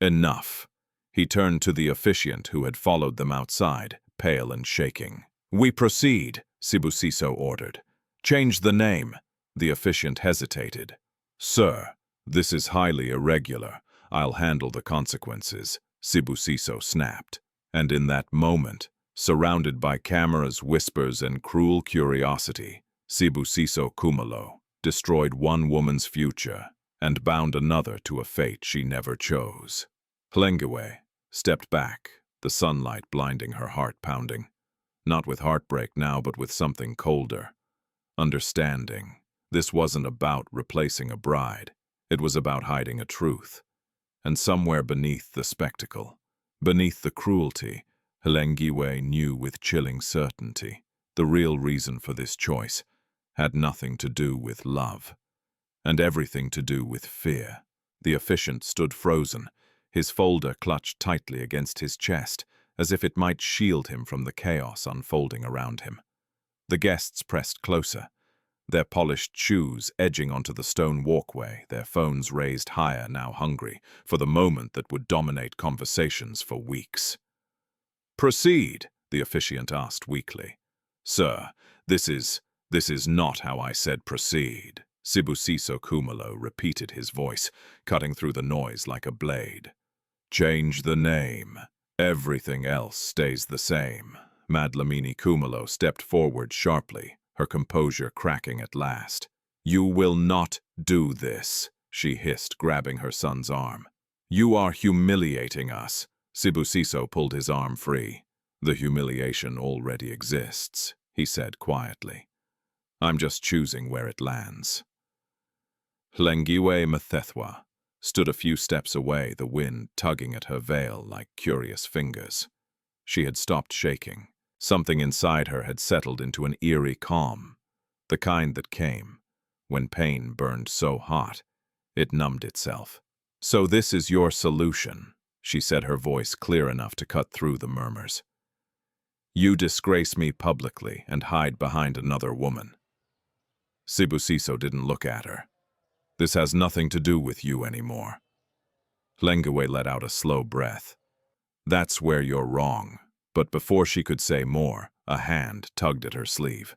Speaker 1: Enough. He turned to the officiant who had followed them outside, pale and shaking. We proceed, Sibusiso ordered. Change the name. The officiant hesitated. Sir, this is highly irregular. I'll handle the consequences, Sibusiso snapped. And in that moment, surrounded by cameras, whispers, and cruel curiosity, Sibusiso Khumalo destroyed one woman's future and bound another to a fate she never chose. Hlengiwe stepped back, the sunlight blinding her heart pounding. Not with heartbreak now, but with something colder. Understanding. This wasn't about replacing a bride. It was about hiding a truth. And somewhere beneath the spectacle, beneath the cruelty, Hlengiwe knew with chilling certainty the real reason for this choice had nothing to do with love, and everything to do with fear. The officiant stood frozen, his folder clutched tightly against his chest, as if it might shield him from the chaos unfolding around him. The guests pressed closer, their polished shoes edging onto the stone walkway, their phones raised higher, now hungry for the moment that would dominate conversations for weeks. Proceed, the officiant asked weakly. Sir, this is not how I said proceed. Sibusiso Khumalo repeated, his voice cutting through the noise like a blade. Change the name. Everything else stays the same. Madlamini Khumalo stepped forward sharply, her composure cracking at last. You will not do this, she hissed, grabbing her son's arm. You are humiliating us. Sibusiso pulled his arm free. The humiliation already exists, he said quietly. I'm just choosing where it lands. Lengiwetha stood a few steps away, the wind tugging at her veil like curious fingers. She had stopped shaking. Something inside her had settled into an eerie calm, the kind that came when pain burned so hot it numbed itself. "So this is your solution," she said, her voice clear enough to cut through the murmurs. "You disgrace me publicly and hide behind another woman." Sibusiso didn't look at her. "This has nothing to do with you anymore." Hlengiwe let out a slow breath. "That's where you're wrong." But before she could say more, a hand tugged at her sleeve.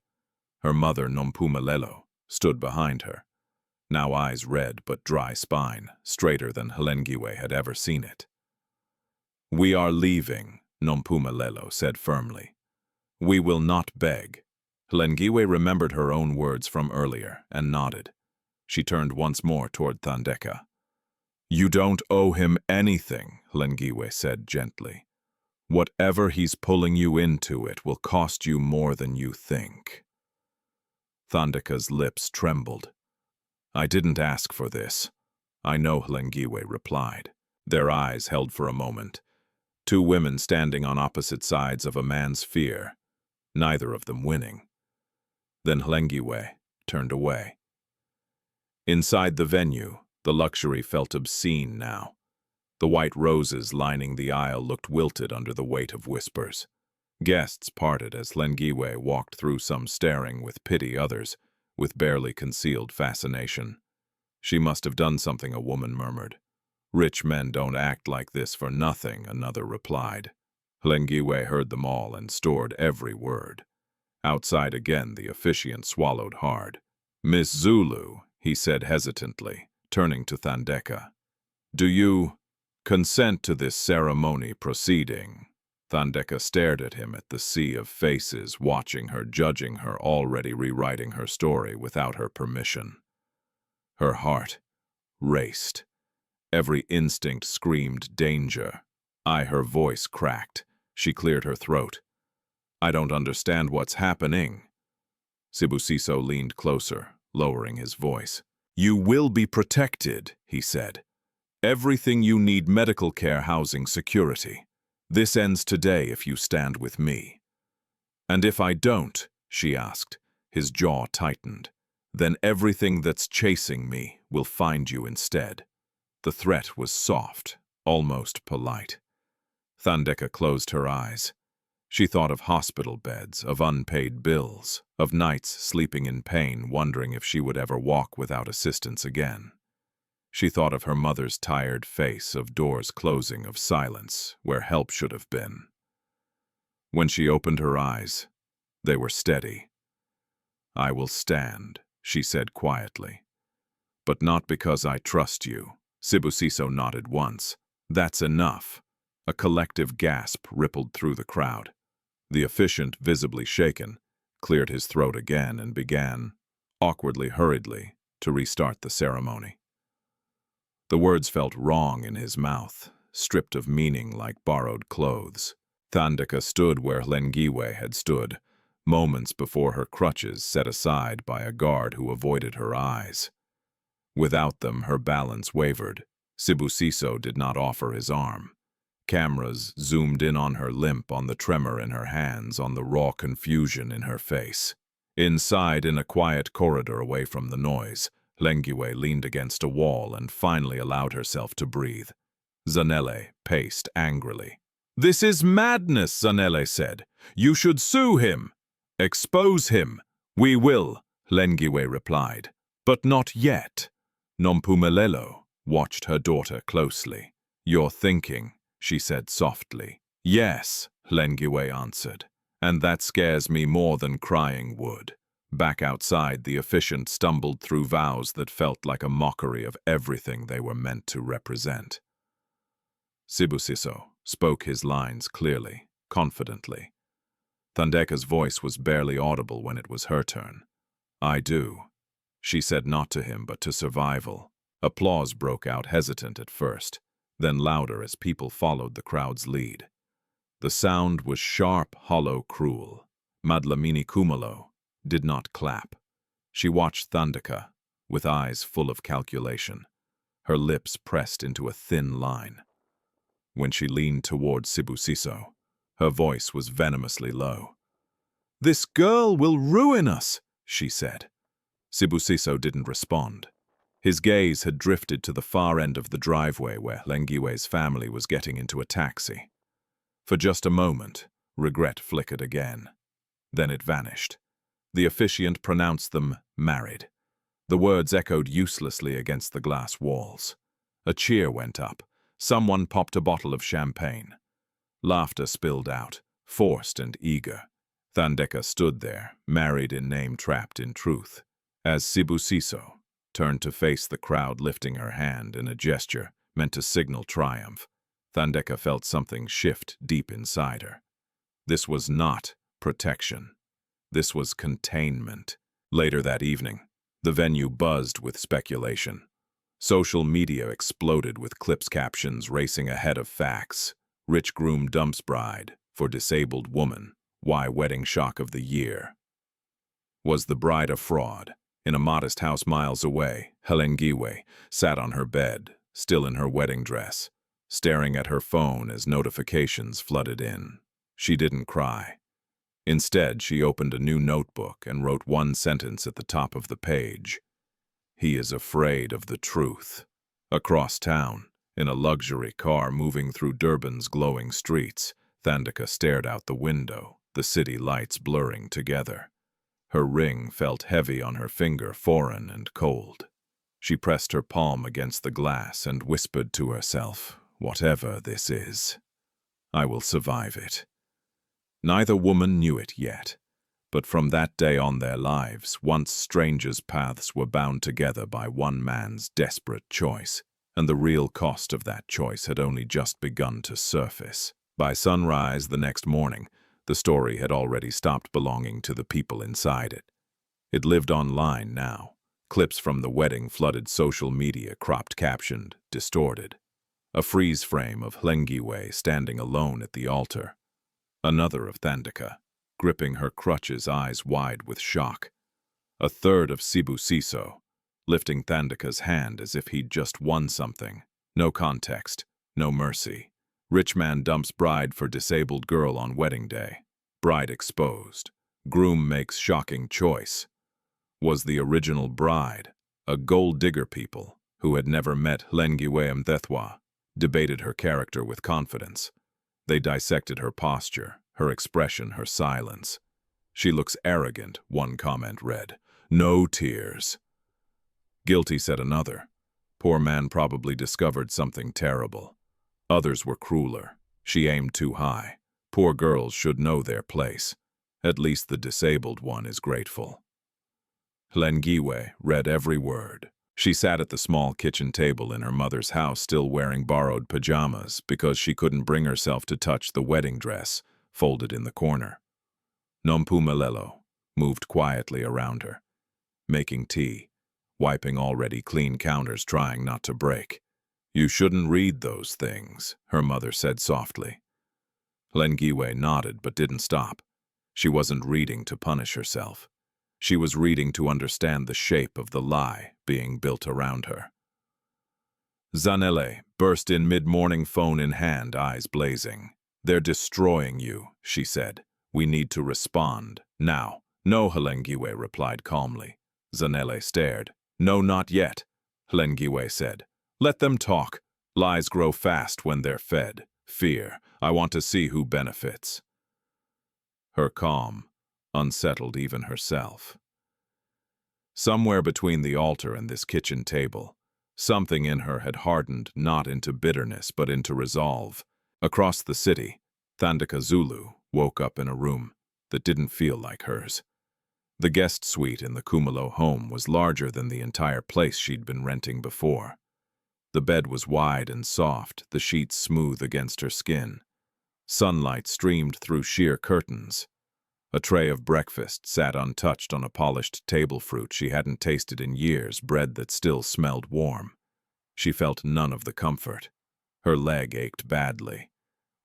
Speaker 1: Her mother, Nompumelelo, stood behind her, now eyes red but dry spine, straighter than Hlengiwe had ever seen it. "We are leaving," Nompumelelo said firmly. "We will not beg." Hlengiwe remembered her own words from earlier and nodded. She turned once more toward Thandeka. "You don't owe him anything," Hlengiwe said gently. "Whatever he's pulling you into, it will cost you more than you think." Thandeka's lips trembled. "I didn't ask for this." "I know," Hlengiwe replied. Their eyes held for a moment. Two women standing on opposite sides of a man's fear, neither of them winning. Then Hlengiwe turned away. Inside the venue, the luxury felt obscene now. The white roses lining the aisle looked wilted under the weight of whispers. Guests parted as Hlengiwe walked through, some staring with pity, others with barely concealed fascination. "She must have done something," a woman murmured. "Rich men don't act like this for nothing," another replied. Hlengiwe heard them all and stored every word. Outside again, the officiant swallowed hard. "Miss Zulu," he said hesitantly, turning to Thandeka, "do you consent to this ceremony proceeding?" Thandeka stared at him, at the sea of faces, watching her, judging her, already rewriting her story without her permission. Her heart raced. Every instinct screamed danger. Her voice cracked. She cleared her throat. "I don't understand what's happening." Sibusiso leaned closer, lowering his voice. "You will be protected," he said. "Everything you need: medical care, housing, security. This ends today if you stand with me." "And if I don't?" she asked. His jaw tightened. "Then everything that's chasing me will find you instead." The threat was soft, almost polite. Thandeka closed her eyes. She thought of hospital beds, of unpaid bills, of nights sleeping in pain, wondering if she would ever walk without assistance again. She thought of her mother's tired face, of doors closing, of silence where help should have been. When she opened her eyes, they were steady. "I will stand," she said quietly. "But not because I trust you." Sibusiso nodded once. "That's enough." A collective gasp rippled through the crowd. The officiant, visibly shaken, cleared his throat again and began, awkwardly, hurriedly, to restart the ceremony. The words felt wrong in his mouth, stripped of meaning like borrowed clothes. Thandeka stood where Hlengiwe had stood, moments before, her crutches set aside by a guard who avoided her eyes. Without them, her balance wavered. Sibusiso did not offer his arm. Cameras zoomed in on her limp, on the tremor in her hands, on the raw confusion in her face. Inside, in a quiet corridor away from the noise, Hlengiwe leaned against a wall and finally allowed herself to breathe. Zanele paced angrily. "This is madness," Zanele said. "You should sue him. Expose him." "We will," Hlengiwe replied. "But not yet." Nompumelelo watched her daughter closely. "You're thinking," she said softly. "Yes," Hlengiwe answered. "And that scares me more than crying would." Back outside, the officiant stumbled through vows that felt like a mockery of everything they were meant to represent. Sibusiso spoke his lines clearly, confidently. Thandeka's voice was barely audible when it was her turn. "I do," she said, not to him but to survival. Applause broke out, hesitant at first, then louder as people followed the crowd's lead. The sound was sharp, hollow, cruel. Madlamini Kumalo did not clap. She watched Thandeka with eyes full of calculation, her lips pressed into a thin line. When she leaned toward Sibusiso, her voice was venomously low. "This girl will ruin us," she said. Sibusiso didn't respond. His gaze had drifted to the far end of the driveway where Hlengiwe's family was getting into a taxi. For just a moment, regret flickered again. Then it vanished. The officiant pronounced them married. The words echoed uselessly against the glass walls. A cheer went up. Someone popped a bottle of champagne. Laughter spilled out, forced and eager. Thandeka stood there, married in name, trapped in truth. As Sibusiso turned to face the crowd, lifting her hand in a gesture meant to signal triumph, Thandeka felt something shift deep inside her. This was not protection. This was containment. Later that evening, the venue buzzed with speculation. Social media exploded with clips captions racing ahead of facts. Rich groom dumps bride for disabled woman. Why wedding shock of the year? Was the bride a fraud? In a modest house miles away, Hlengiwe sat on her bed, still in her wedding dress, staring at her phone as notifications flooded in. She didn't cry. Instead, she opened a new notebook and wrote one sentence at the top of the page. He is afraid of the truth. Across town, in a luxury car moving through Durban's glowing streets, Thandeka stared out the window, the city lights blurring together. Her ring felt heavy on her finger, foreign and cold. She pressed her palm against the glass and whispered to herself, "Whatever this is, I will survive it." Neither woman knew it yet, but from that day on their lives, once strangers' paths were bound together by one man's desperate choice, and the real cost of that choice had only just begun to surface. By sunrise the next morning, the story had already stopped belonging to the people inside it. It lived online now. Clips from the wedding flooded social media, cropped, captioned, distorted. A freeze frame of Hlengiwe standing alone at the altar. Another of Thandeka, gripping her crutches, eyes wide with shock. A third of Sibusiso, lifting Thandeka's hand as if he'd just won something. No context, no mercy. Rich man dumps bride for disabled girl on wedding day. Bride exposed. Groom makes shocking choice. Was the original bride a gold digger? People who had never met Lengiwetha debated her character with confidence. They dissected her posture, her expression, her silence. "She looks arrogant," one comment read. "No tears." Guilty, said another. Poor man probably discovered something terrible. Others were crueler. She aimed too high. Poor girls should know their place. At least the disabled one is grateful. Hlengiwe read every word. She sat at the small kitchen table in her mother's house, still wearing borrowed pajamas because she couldn't bring herself to touch the wedding dress folded in the corner. Nompumelelo moved quietly around her, making tea, wiping already clean counters, trying not to break. "You shouldn't read those things," her mother said softly. Hlengiwe nodded but didn't stop. She wasn't reading to punish herself. She was reading to understand the shape of the lie being built around her. Zanele burst in mid-morning, phone in hand, eyes blazing. "They're destroying you," she said. "We need to respond. Now." "No," Hlengiwe replied calmly. Zanele stared. "No, not yet," Hlengiwe said. "Let them talk. Lies grow fast when they're fed. Fear. I want to see who benefits." Her calm unsettled even herself. Somewhere between the altar and this kitchen table, something in her had hardened not into bitterness but into resolve. Across the city, Thandeka Zulu woke up in a room that didn't feel like hers. The guest suite in the Kumalo home was larger than the entire place she'd been renting before. The bed was wide and soft, the sheets smooth against her skin. Sunlight streamed through sheer curtains. A tray of breakfast sat untouched on a polished table, fruit she hadn't tasted in years, bread that still smelled warm. She felt none of the comfort. Her leg ached badly.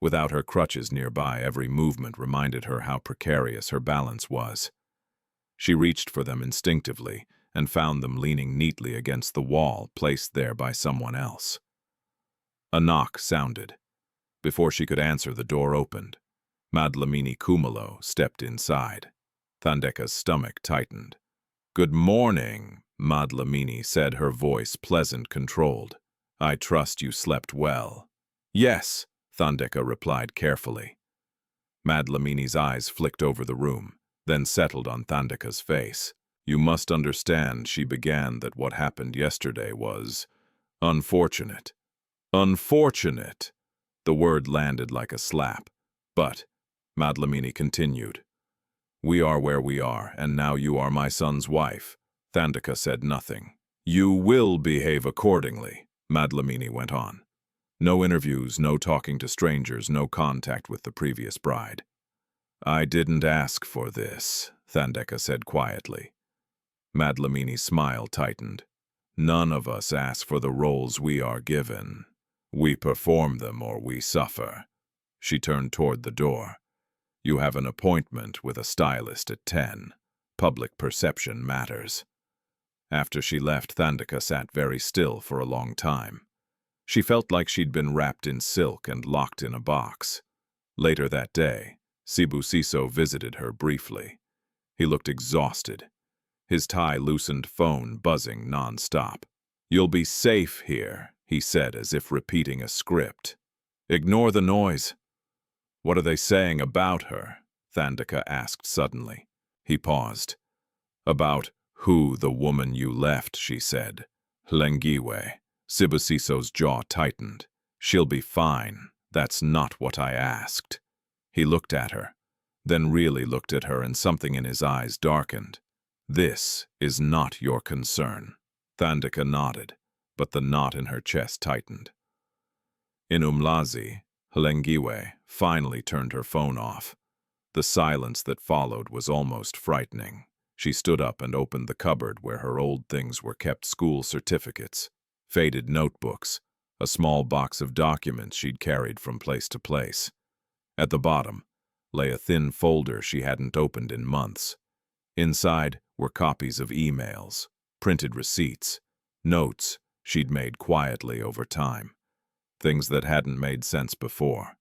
Speaker 1: Without her crutches nearby, every movement reminded her how precarious her balance was. She reached for them instinctively and found them leaning neatly against the wall, placed there by someone else. A knock sounded. Before she could answer, the door opened. Madlamini Kumalo stepped inside. Thandeka's stomach tightened. "Good morning, Madlamini said, her voice pleasant, controlled. I trust you slept well. Yes, Thandeka replied carefully. Madlamini's eyes flicked over the room, then settled on Thandeka's face. You must understand, she began, that what happened yesterday was unfortunate. Unfortunate! The word landed like a slap. But, Madlamini continued, we are where we are, and now you are my son's wife. Thandeka said nothing. You will behave accordingly, Madlamini went on. No interviews, no talking to strangers, no contact with the previous bride. I didn't ask for this, Thandeka said quietly. Madlamini's smile tightened. None of us ask for the roles we are given. We perform them or we suffer. She turned toward the door. You have an appointment with a stylist at 10. Public perception matters. After she left, Thandeka sat very still for a long time. She felt like she'd been wrapped in silk and locked in a box. Later that day, Sibusiso visited her briefly. He looked exhausted. His tie-loosened phone buzzing non-stop. You'll be safe here, he said as if repeating a script. Ignore the noise. What are they saying about her? Thandeka asked suddenly. He paused. About who the woman you left, she said. Hlengiwe. Sibusiso's jaw tightened. She'll be fine. That's not what I asked. He looked at her, then really looked at her, and something in his eyes darkened. This is not your concern. Thandeka nodded, but the knot in her chest tightened. In Umlazi, Hlengiwe finally turned her phone off. The silence that followed was almost frightening. She stood up and opened the cupboard where her old things were kept: school certificates, faded notebooks, a small box of documents she'd carried from place to place. At the bottom lay a thin folder she hadn't opened in months. Inside were copies of emails, printed receipts, notes she'd made quietly over time, things that hadn't made sense before.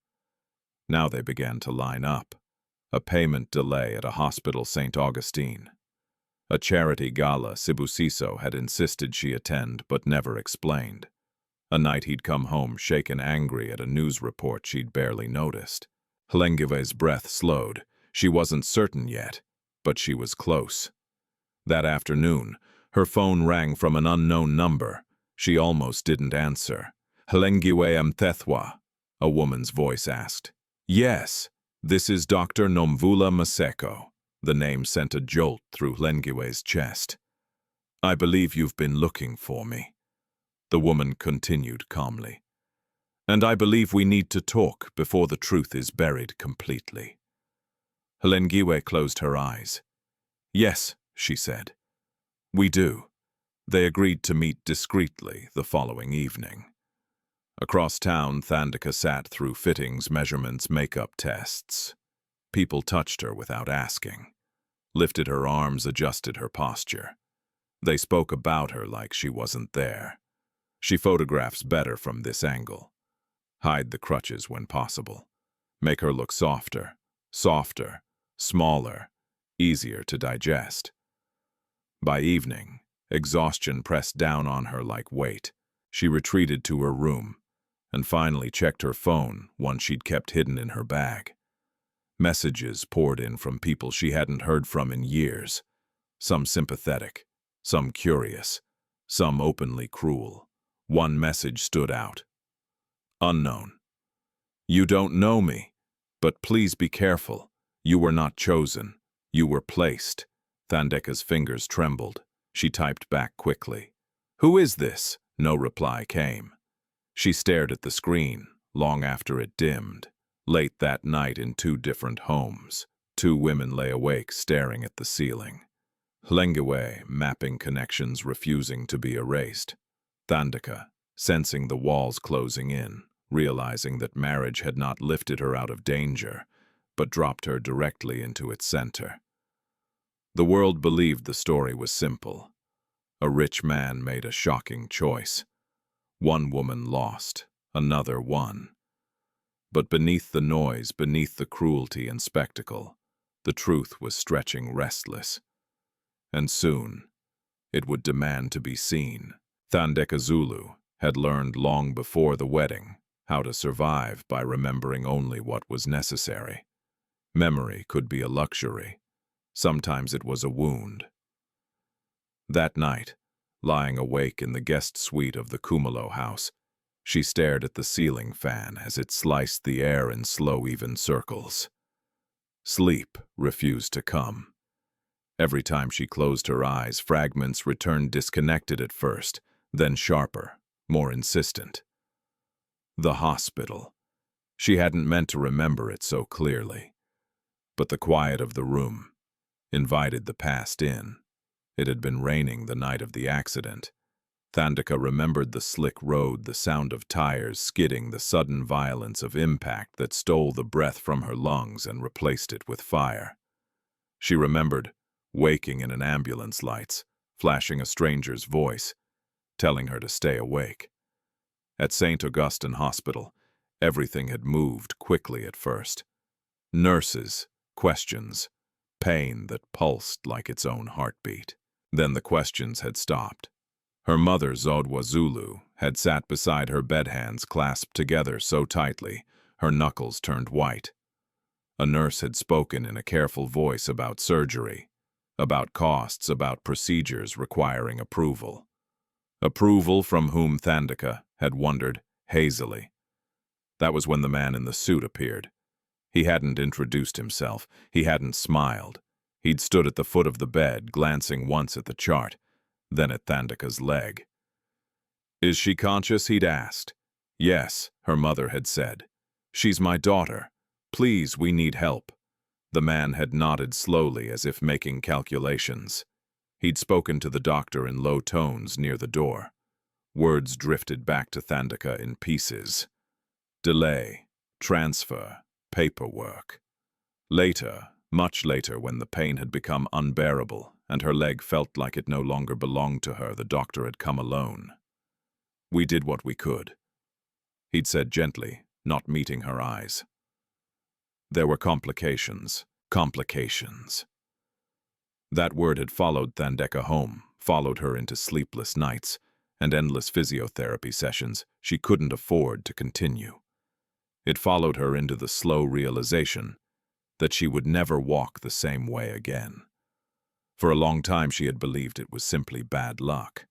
Speaker 1: Now they began to line up. A payment delay at a hospital, St. Augustine. A charity gala Sibusiso had insisted she attend but never explained. A night he'd come home shaken angry at a news report she'd barely noticed. Hlengiwe's breath slowed. She wasn't certain yet, but she was close. That afternoon, her phone rang from an unknown number. She almost didn't answer. Lengiwetha, a woman's voice asked. Yes, this is Dr. Nomvula Maseko. The name sent a jolt through Hlengiwe's chest. I believe you've been looking for me, the woman continued calmly. And I believe we need to talk before the truth is buried completely. Hlengiwe closed her eyes. Yes, she said. We do. They agreed to meet discreetly the following evening. Across town, Thandeka sat through fittings, measurements, makeup tests. People touched her without asking, lifted her arms, adjusted her posture. They spoke about her like she wasn't there. She photographs better from this angle. Hide the crutches when possible. Make her look softer, smaller, easier to digest. By evening, exhaustion pressed down on her like weight. She retreated to her room and finally checked her phone, one she'd kept hidden in her bag. Messages poured in from people she hadn't heard from in years, some sympathetic, some curious, some openly cruel. One message stood out. Unknown. You don't know me, but please be careful. You were not chosen. You were placed. Thandeka's fingers trembled. She typed back quickly. Who is this? No reply came. She stared at the screen, long after it dimmed. Late that night in 2 different homes, 2 women lay awake staring at the ceiling. Hlengiwe, mapping connections refusing to be erased. Thandeka, sensing the walls closing in, realizing that marriage had not lifted her out of danger, but dropped her directly into its center. The world believed the story was simple. A rich man made a shocking choice. One woman lost, another won. But beneath the noise, beneath the cruelty and spectacle, the truth was stretching restless. And soon, It would demand to be seen. Thandeka Zulu had learned long before the wedding how to survive by remembering only what was necessary. Memory could be a luxury. Sometimes it was a wound. That night, lying awake in the guest suite of the Kumalo house, she stared at the ceiling fan as it sliced the air in slow, even circles. Sleep refused to come. Every time she closed her eyes, fragments returned disconnected at first, then sharper, more insistent. The hospital. She hadn't meant to remember it so clearly. But the quiet of the room invited the past in. It had been raining the night of the accident. Thandeka remembered the slick road, the sound of tires skidding, the sudden violence of impact that stole the breath from her lungs and replaced it with fire. She remembered waking in an ambulance lights, flashing a stranger's voice, telling her to stay awake. At St. Augustine Hospital, everything had moved quickly at first. Nurses, questions, pain that pulsed like its own heartbeat. Then the questions had stopped. Her mother, Zodwa Zulu, had sat beside her bed, hands clasped together so tightly, her knuckles turned white. A nurse had spoken in a careful voice about surgery, about costs, about procedures requiring approval. Approval from whom Thandeka had wondered hazily. That was when the man in the suit appeared. He hadn't introduced himself. He hadn't smiled. He'd stood at the foot of the bed, glancing once at the chart, then at Thandeka's leg. "Is she conscious?" he'd asked. "Yes," her mother had said. "She's my daughter. Please, we need help." The man had nodded slowly as if making calculations. He'd spoken to the doctor in low tones near the door. Words drifted back to Thandeka in pieces. Delay, transfer, paperwork. Later, much later, when the pain had become unbearable and her leg felt like it no longer belonged to her, the doctor had come alone. "We did what we could," he'd said gently, not meeting her eyes. There were complications. Complications. That word had followed Thandeka home, followed her into sleepless nights and endless physiotherapy sessions she couldn't afford to continue. It followed her into the slow realization that she would never walk the same way again. For a long time she had believed it was simply bad luck.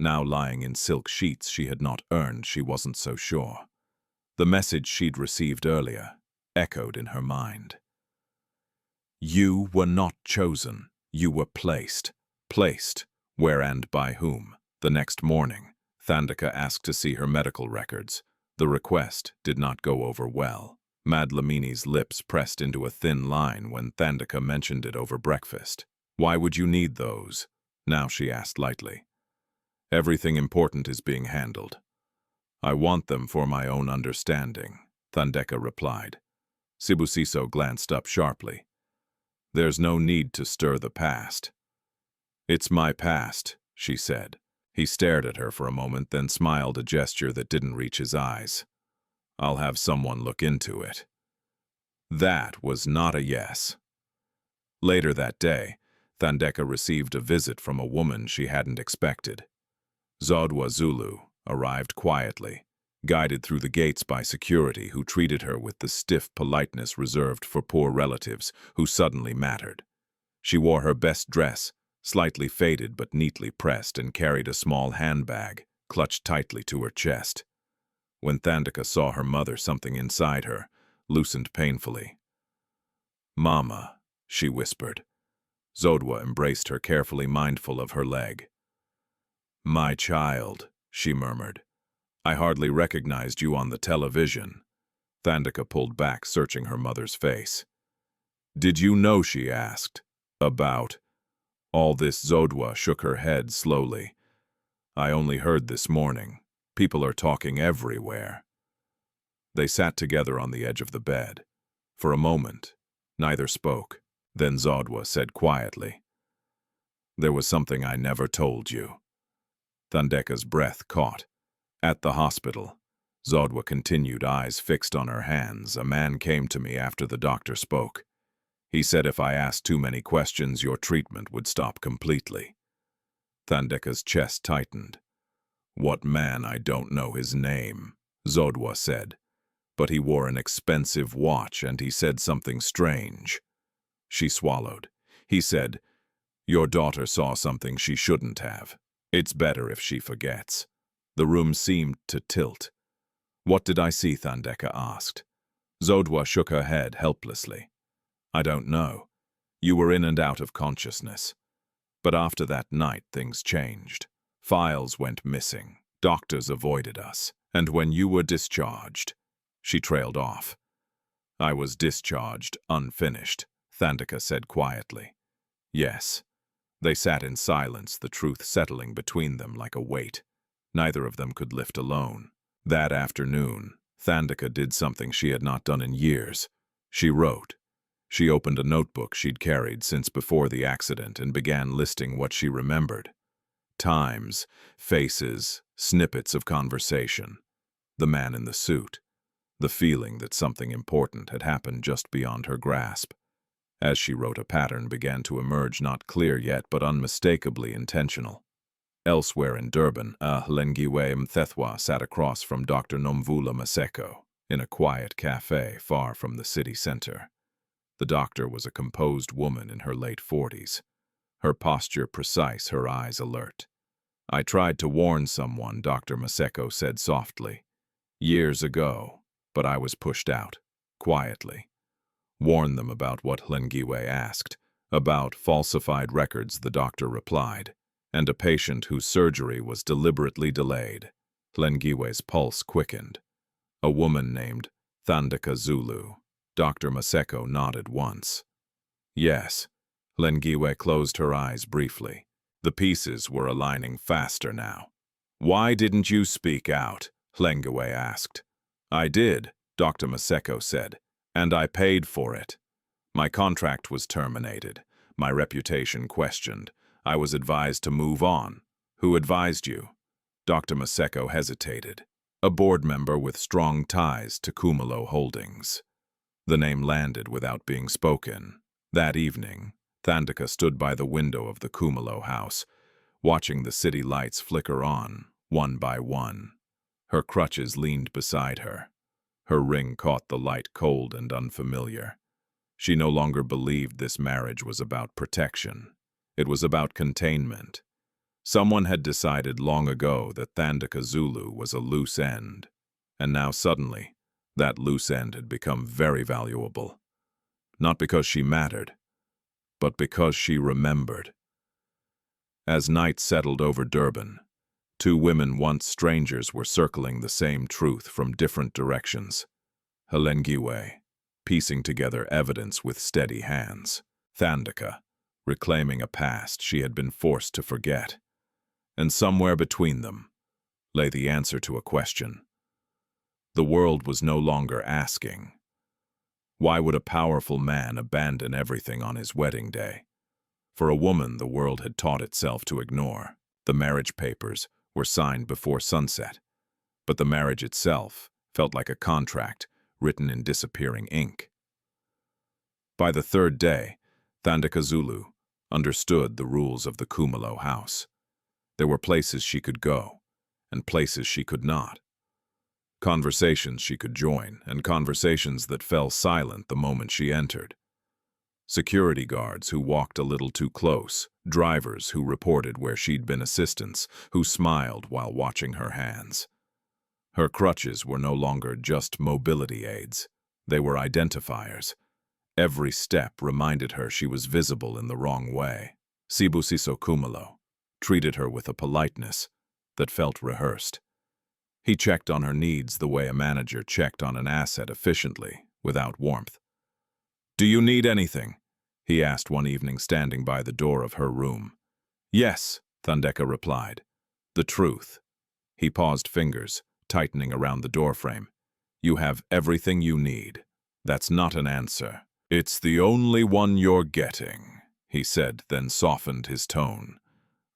Speaker 1: Now, lying in silk sheets she had not earned, she wasn't so sure. The message she'd received earlier echoed in her mind. You were not chosen. You were placed. Placed. Where and by whom? The next morning, Thandeka asked to see her medical records. The request did not go over well. Madlamini's lips pressed into a thin line when Thandeka mentioned it over breakfast. "Why would you need those?" now she asked lightly. "Everything important is being handled." "I want them for my own understanding," Thandeka replied. Sibusiso glanced up sharply. "There's no need to stir the past." "It's my past," she said. He stared at her for a moment, then smiled, a gesture that didn't reach his eyes. "I'll have someone look into it." That was not a yes. Later that day, Thandeka received a visit from a woman she hadn't expected. Zodwa Zulu arrived quietly, guided through the gates by security who treated her with the stiff politeness reserved for poor relatives who suddenly mattered. She wore her best dress, slightly faded but neatly pressed, and carried a small handbag, clutched tightly to her chest. When Thandeka saw her mother, something inside her loosened painfully. "Mama," she whispered. Zodwa embraced her carefully, mindful of her leg. "My child," she murmured. "I hardly recognized you on the television." Thandeka pulled back, searching her mother's face. "Did you know," she asked, "about all this?" Zodwa shook her head slowly. "I only heard this morning. People are talking everywhere." They sat together on the edge of the bed. For a moment, neither spoke. Then Zodwa said quietly, "There was something I never told you." Thandeka's breath caught. At the hospital, Zodwa continued, eyes fixed on her hands. "A man came to me after the doctor spoke. He said if I asked too many questions, your treatment would stop completely." Thandeka's chest tightened. What man, I don't know his name, Zodwa said. But he wore an expensive watch and he said something strange. She swallowed. He said, your daughter saw something she shouldn't have. It's better if she forgets. The room seemed to tilt. What did I see? Thandeka asked. Zodwa shook her head helplessly. I don't know. You were in and out of consciousness. But after that night, things changed. Files went missing. Doctors avoided us. And when you were discharged, she trailed off. I was discharged, unfinished, Thandeka said quietly. Yes. They sat in silence, the truth settling between them like a weight. Neither of them could lift alone. That afternoon, Thandeka did something she had not done in years. She wrote. She opened a notebook she'd carried since before the accident and began listing what she remembered. Times, faces, snippets of conversation. The man in the suit. The feeling that something important had happened just beyond her grasp. As she wrote, a pattern began to emerge, not clear yet, but unmistakably intentional. Elsewhere in Durban, Hlengiwe sat across from Dr. Nomvula Maseko, in a quiet cafe far from the city center. The doctor was a composed woman in her late 40s. Her posture precise, her eyes alert. I tried to warn someone, Dr. Maseko said softly. Years ago, but I was pushed out, quietly. Warn them about what Hlengiwe asked. About falsified records, the doctor replied, and a patient whose surgery was deliberately delayed. Hlengiwe's pulse quickened. A woman named Thandeka Zulu. Dr. Maseko nodded once. Yes. Hlengiwe closed her eyes briefly. The pieces were aligning faster now. Why didn't you speak out? Hlengiwe asked. I did, Dr. Maseko said, and I paid for it. My contract was terminated, my reputation questioned. I was advised to move on. Who advised you? Dr. Maseko hesitated. A board member with strong ties to Kumalo Holdings. The name landed without being spoken. That evening, Thandeka stood by the window of the Kumalo house, watching the city lights flicker on, one by one. Her crutches leaned beside her. Her ring caught the light, cold and unfamiliar. She no longer believed this marriage was about protection. It was about containment. Someone had decided long ago that Thandeka Zulu was a loose end, and now suddenly, that loose end had become very valuable. Not because she mattered, but because she remembered. As night settled over Durban, two women once strangers were circling the same truth from different directions. Hlengiwe, piecing together evidence with steady hands. Thandeka, reclaiming a past she had been forced to forget. And somewhere between them lay the answer to a question. The world was no longer asking, why would a powerful man abandon everything on his wedding day? For a woman, the world had taught itself to ignore. The marriage papers were signed before sunset, but the marriage itself felt like a contract written in disappearing ink. By the third day, Thandeka Zulu understood the rules of the Kumalo house. There were places she could go, and places she could not. Conversations she could join, and conversations that fell silent the moment she entered. Security guards who walked a little too close, drivers who reported where she'd been assistants, who smiled while watching her hands. Her crutches were no longer just mobility aids. They were identifiers. Every step reminded her she was visible in the wrong way. Sibusiso Kumalo treated her with a politeness that felt rehearsed. He checked on her needs the way a manager checked on an asset, efficiently, without warmth. "Do you need anything?" he asked one evening, standing by the door of her room. "Yes," Thandeka replied. "The truth." He paused, fingers tightening around the doorframe. "You have everything you need. That's not an answer. It's the only one you're getting," he said, then softened his tone.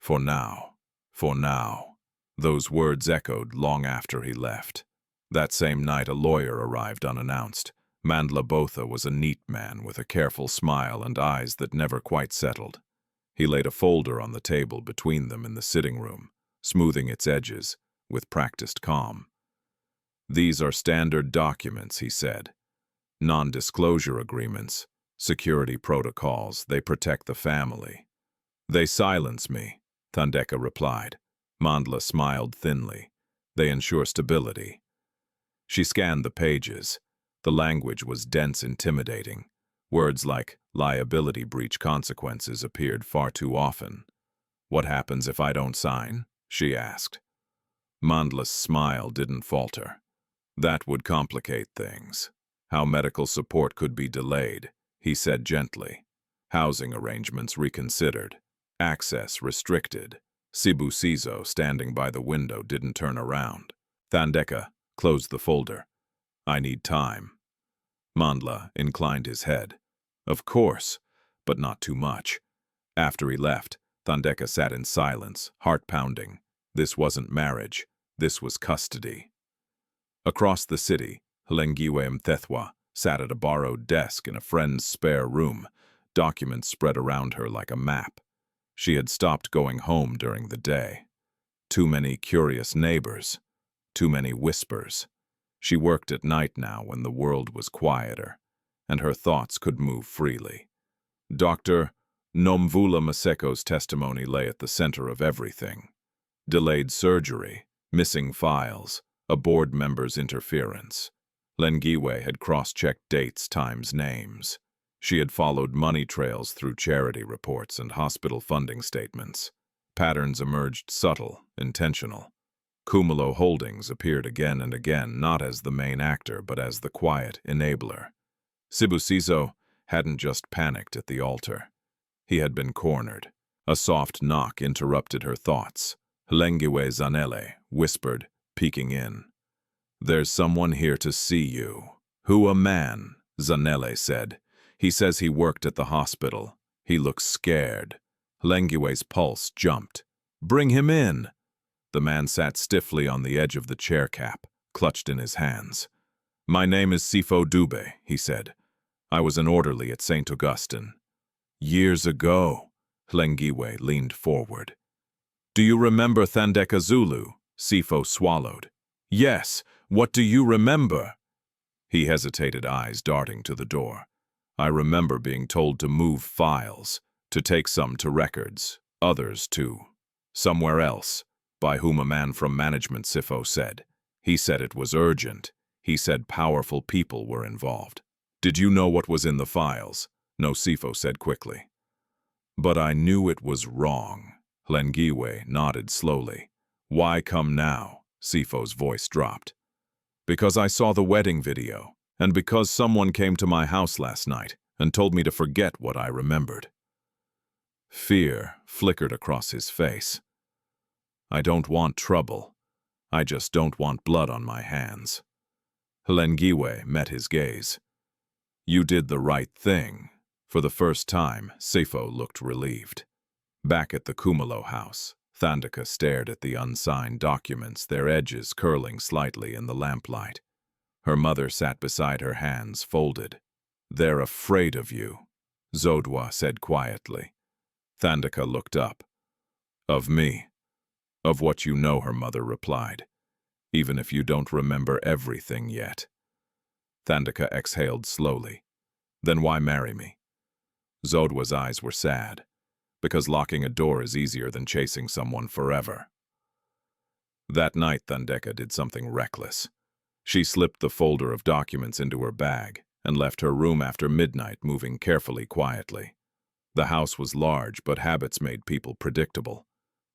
Speaker 1: "For now. For now." Those words echoed long after he left. That same night, a lawyer arrived unannounced. Lengiwetha was a neat man with a careful smile and eyes that never quite settled. He laid a folder on the table between them in the sitting room, smoothing its edges with practiced calm. "These are standard documents," he said. "Non-disclosure agreements, security protocols. They protect the family." "They silence me," Thandeka replied. Mandla smiled thinly. "They ensure stability." She scanned the pages. The language was dense, intimidating. Words like liability breach consequences appeared far too often. "What happens if I don't sign?" she asked. Mandla's smile didn't falter. "That would complicate things. How medical support could be delayed," he said gently. "Housing arrangements reconsidered. Access restricted." Sibusiso, standing by the window, didn't turn around. Thandeka closed the folder. "I need time." Mandla inclined his head. "Of course, but not too much." After he left, Thandeka sat in silence, heart pounding. This wasn't marriage. This was custody. Across the city, Lengiwetha sat at a borrowed desk in a friend's spare room, documents spread around her like a map. She had stopped going home during the day. Too many curious neighbors. Too many whispers. She worked at night now when the world was quieter, and her thoughts could move freely. Dr. Nomvula Maseko's testimony lay at the center of everything. Delayed surgery, missing files, a board member's interference. Hlengiwe had cross-checked dates times names. She had followed money trails through charity reports and hospital funding statements. Patterns emerged subtle, intentional. Kumulo Holdings appeared again and again, not as the main actor, but as the quiet enabler. Sibusiso hadn't just panicked at the altar. He had been cornered. A soft knock interrupted her thoughts. Hlengiwe Zanele whispered, peeking in. "There's someone here to see you." "Who, a man?" Zanele said. "He says he worked at the hospital. He looks scared." Hlengiwe's pulse jumped. "Bring him in." The man sat stiffly on the edge of the chair cap, clutched in his hands. "My name is Sifo Dube," he said. "I was an orderly at St. Augustine." "Years ago." Hlengiwe leaned forward. "Do you remember Thandeka Zulu?" Sifo swallowed. "Yes. What do you remember?" He hesitated, eyes darting to the door. "I remember being told to move files, to take some to records, others to somewhere else, by whom a man from management," Sifo said. "He said it was urgent. He said powerful people were involved." "Did you know what was in the files?" "No," Sifo said quickly. "But I knew it was wrong." Hlengiwe nodded slowly. "Why come now?" Sifo's voice dropped. "Because I saw the wedding video, and because someone came to my house last night and told me to forget what I remembered." Fear flickered across his face. "I don't want trouble. I just don't want blood on my hands." Hlengiwe met his gaze. "You did the right thing." For the first time, Sifo looked relieved. Back at the Kumulo house, Thandeka stared at the unsigned documents, their edges curling slightly in the lamplight. Her mother sat beside her, hands folded. "They're afraid of you," Zodwa said quietly. Thandeka looked up. "Of me?" "Of what you know," her mother replied. "Even if you don't remember everything yet." Thandeka exhaled slowly. "Then why marry me?" Zodwa's eyes were sad. "Because locking a door is easier than chasing someone forever." That night, Thandeka did something reckless. She slipped the folder of documents into her bag and left her room after midnight, moving carefully, quietly. The house was large, but habits made people predictable.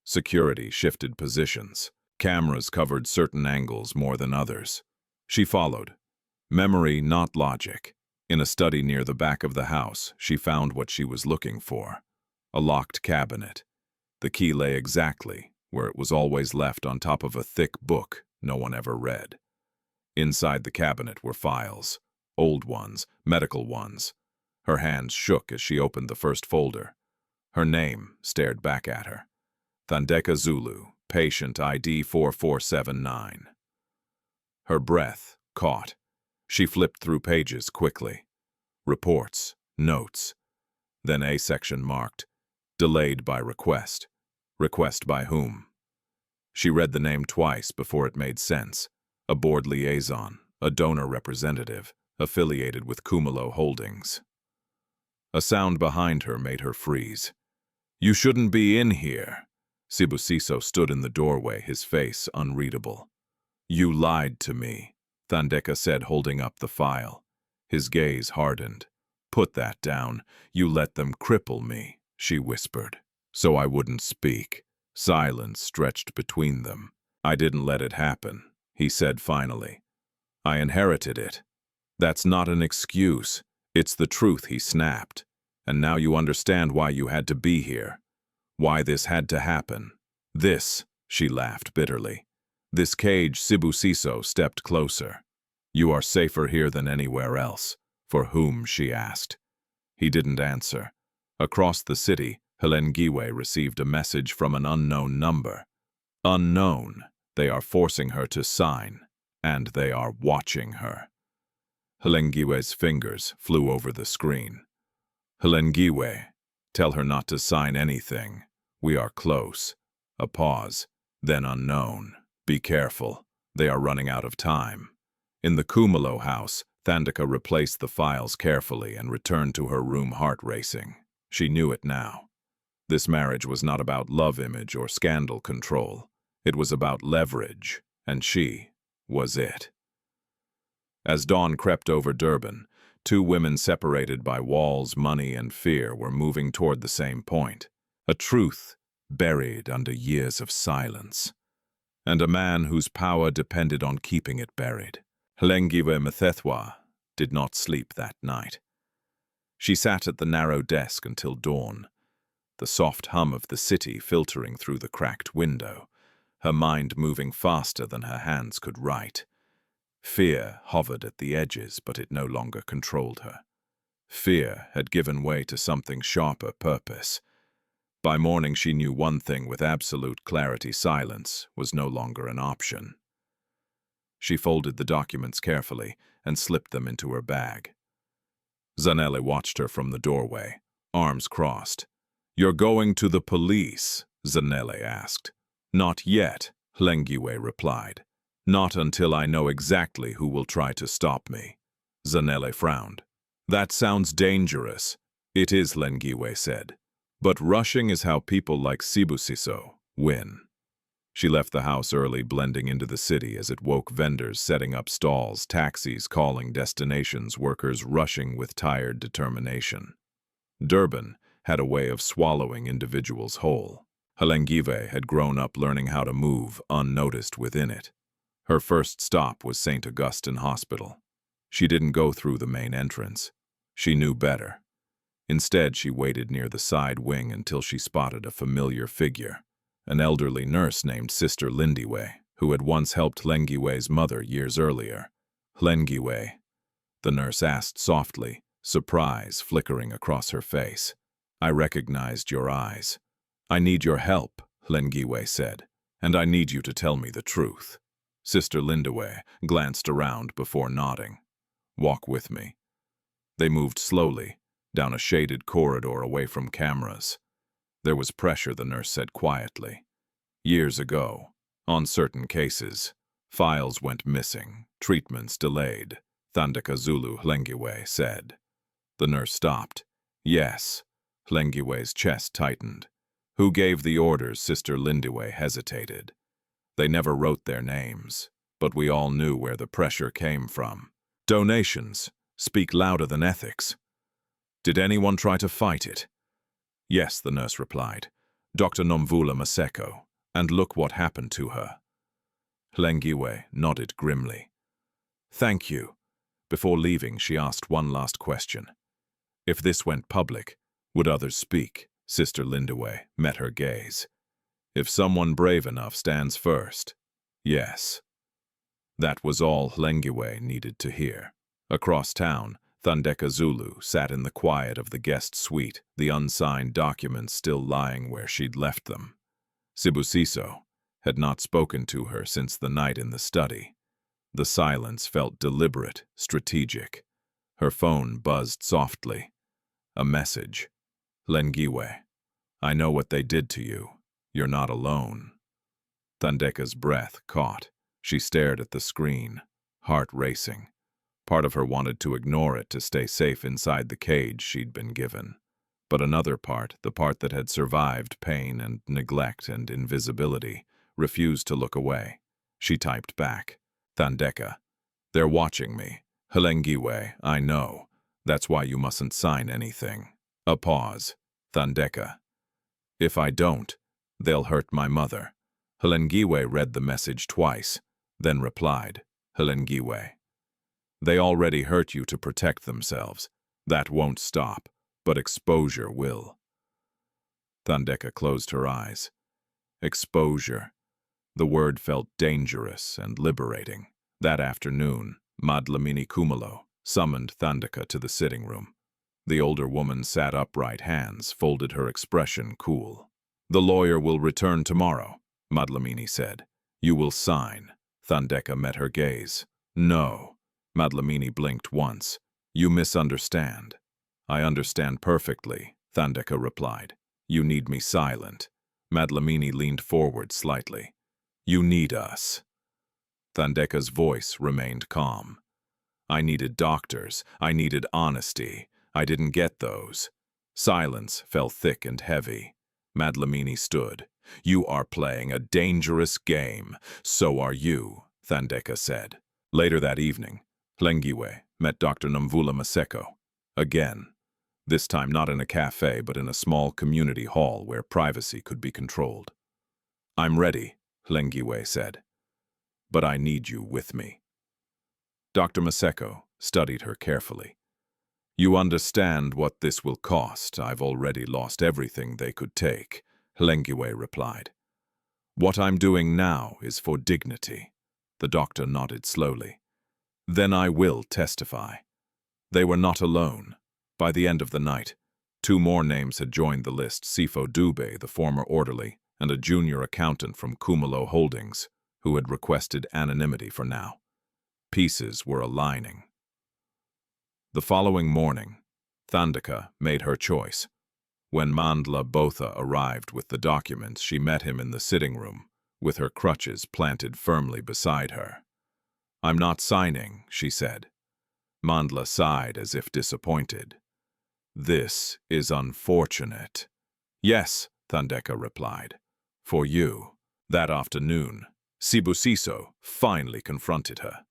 Speaker 1: Security shifted positions. Cameras covered certain angles more than others. She followed. Memory, not logic. In a study near the back of the house, she found what she was looking for. A locked cabinet. The key lay exactly where it was always left, on top of a thick book no one ever read. Inside the cabinet were files. Old ones, medical ones. Her hands shook as she opened the first folder. Her name stared back at her. Thandeka Zulu, patient ID 4479. Her breath caught. She flipped through pages quickly. Reports, notes. Then a section marked, Delayed by request. Request by whom? She read the name twice before it made sense. A board liaison, a donor representative, affiliated with Kumalo Holdings. A sound behind her made her freeze. "You shouldn't be in here." Sibusiso stood in the doorway, his face unreadable. "You lied to me," Thandeka said, holding up the file. His gaze hardened. "Put that down. You let them cripple me," she whispered. "So I wouldn't speak." Silence stretched between them. "I didn't let it happen," he said finally. "I inherited it." "That's not an excuse. It's the truth," he snapped. "And now you understand why you had to be here. Why this had to happen. This," she laughed bitterly. "This cage." Sibusiso stepped closer. "You are safer here than anywhere else." "For whom?" she asked. He didn't answer. Across the city, Hlengiwe received a message from an unknown number. Unknown. They are forcing her to sign, and they are watching her. Hlengiwe's fingers flew over the screen. "Hlengiwe, tell her not to sign anything. We are close." A pause, then unknown. "Be careful. They are running out of time." In the Kumalo house, Thandeka replaced the files carefully and returned to her room, heart racing. She knew it now. This marriage was not about love image or scandal control. It was about leverage, and she was it. As dawn crept over Durban, two women separated by walls, money, and fear were moving toward the same point. A truth buried under years of silence. And a man whose power depended on keeping it buried. Lengiwetha did not sleep that night. She sat at the narrow desk until dawn, the soft hum of the city filtering through the cracked window, her mind moving faster than her hands could write. Fear hovered at the edges, but it no longer controlled her. Fear had given way to something sharper: purpose. By morning she knew one thing with absolute clarity: silence was no longer an option. She folded the documents carefully and slipped them into her bag. Zanele watched her from the doorway, arms crossed. "You're going to the police?" Zanele asked. "Not yet," Hlengiwe replied. "Not until I know exactly who will try to stop me." Zanele frowned. "That sounds dangerous." "It is," Hlengiwe said. "But rushing is how people like Sibusiso win." She left the house early, blending into the city as it woke vendors setting up stalls, taxis calling destinations, workers rushing with tired determination. Durban had a way of swallowing individuals whole. Hlengiwe had grown up learning how to move unnoticed within it. Her first stop was St. Augustine Hospital. She didn't go through the main entrance. She knew better. Instead, she waited near the side wing until she spotted a familiar figure. An elderly nurse named Sister Lindiwe, who had once helped Lengiwe's mother years earlier. "Hlengiwe," the nurse asked softly, surprise flickering across her face. "I recognized your eyes." "I need your help," Hlengiwe said, "and I need you to tell me the truth." Sister Lindiwe glanced around before nodding. "Walk with me." They moved slowly, down a shaded corridor away from cameras. There was pressure, the nurse said quietly. Years ago, on certain cases, files went missing, treatments delayed. Thandeka Zulu, Hlengiwe said. The nurse stopped. "Yes." Hlengiwe's chest tightened. "Who gave the orders?" Sister Lindiwe hesitated. "They never wrote their names, but we all knew where the pressure came from. Donations speak louder than ethics." "Did anyone try to fight it?" "Yes," the nurse replied. "Dr. Nomvula Maseko. And look what happened to her." Hlengiwe nodded grimly. "Thank you." Before leaving, she asked one last question. "If this went public, would others speak?" Sister Lindiwe met her gaze. "If someone brave enough stands first, yes." That was all Hlengiwe needed to hear. Across town, Thandeka Zulu sat in the quiet of the guest suite, the unsigned documents still lying where she'd left them. Sibusiso had not spoken to her since the night in the study. The silence felt deliberate, strategic. Her phone buzzed softly. A message. "Lengiwe, I know what they did to you. You're not alone. Thandeka's breath caught. She stared at the screen, heart racing. Part of her wanted to ignore it to stay safe inside the cage she'd been given. But another part, the part that had survived pain and neglect and invisibility, refused to look away. She typed back, Thandeka, they're watching me. Hlengiwe, I know. That's why you mustn't sign anything. A pause. Thandeka, if I don't, they'll hurt my mother. Hlengiwe read the message twice, then replied, Hlengiwe, they already hurt you to protect themselves. That won't stop, but exposure will. Thandeka closed her eyes. Exposure. The word felt dangerous and liberating. That afternoon, Madlamini Kumalo summoned Thandeka to the sitting room. The older woman sat upright, hands folded, her expression cool. The lawyer will return tomorrow, Madlamini said. You will sign. Thandeka met her gaze. No. Madlamini blinked once. You misunderstand. I understand perfectly, Thandeka replied. You need me silent. Madlamini leaned forward slightly. You need us. Thandeka's voice remained calm. I needed doctors. I needed honesty. I didn't get those. Silence fell thick and heavy. Madlamini stood. You are playing a dangerous game. So are you, Thandeka said. Later that evening, Hlengiwe met Dr. Nomvula Maseko. Again. This time not in a cafe, but in a small community hall where privacy could be controlled. I'm ready, Hlengiwe said. But I need you with me. Dr. Maseko studied her carefully. You understand what this will cost. I've already lost everything they could take, Hlengiwe replied. What I'm doing now is for dignity. The doctor nodded slowly. Then I will testify. They were not alone. By the end of the night, 2 more names had joined the list, Sifo Dube, the former orderly, and a junior accountant from Kumalo Holdings, who had requested anonymity for now. Pieces were aligning. The following morning, Thandeka made her choice. When Mandla Botha arrived with the documents, she met him in the sitting room, with her crutches planted firmly beside her. I'm not signing, she said. Mandla sighed as if disappointed. This is unfortunate. Yes, Thandeka replied. For you. That afternoon, Sibusiso finally confronted her.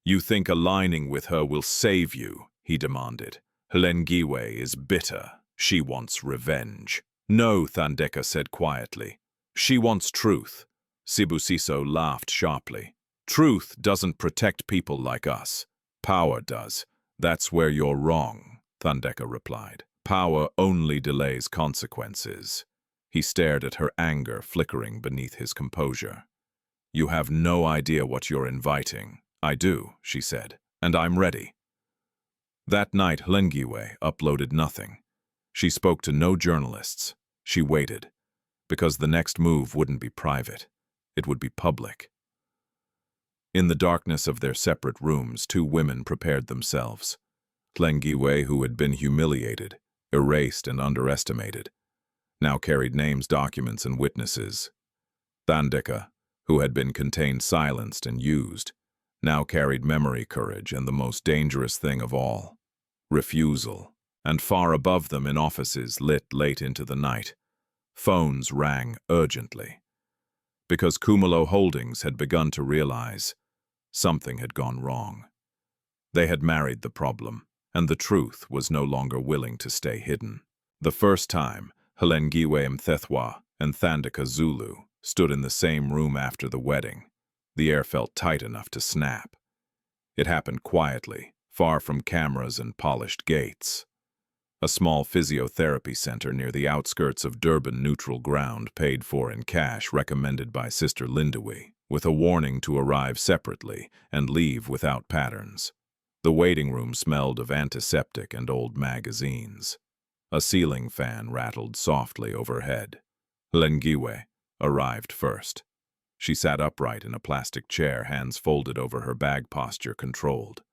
Speaker 1: You think aligning with her will save you, he demanded. Hlengiwe is bitter. She wants revenge. No, Thandeka said quietly. She wants truth. Sibusiso laughed sharply. Truth doesn't protect people like us. Power does. That's where you're wrong, Thandeka replied. Power only delays consequences. He stared at her anger flickering beneath his composure. You have no idea what you're inviting. I do, she said, and I'm ready. That night, Hlengiwe uploaded nothing. She spoke to no journalists. She waited, because the next move wouldn't be private. It would be public. In the darkness of their separate rooms, 2 women prepared themselves. Hlengiwe, who had been humiliated, erased and underestimated, now carried names, documents, and witnesses. Thandeka, who had been contained, silenced, and used, now carried memory, courage, and the most dangerous thing of all, refusal. And far above them, in offices lit late into the night, phones rang urgently. Because Kumalo Holdings had begun to realize something had gone wrong. They had married the problem, and the truth was no longer willing to stay hidden. The first time, Hlengiwe Mthethwa and Thandeka Zulu stood in the same room after the wedding, the air felt tight enough to snap. It happened quietly, far from cameras and polished gates. A small physiotherapy center near the outskirts of Durban, neutral ground, paid for in cash, recommended by Sister Hlengiwe, with a warning to arrive separately and leave without patterns. The waiting room smelled of antiseptic and old magazines. A ceiling fan rattled softly overhead. Hlengiwe arrived first. She sat upright in a plastic chair, hands folded over her bag, posture controlled.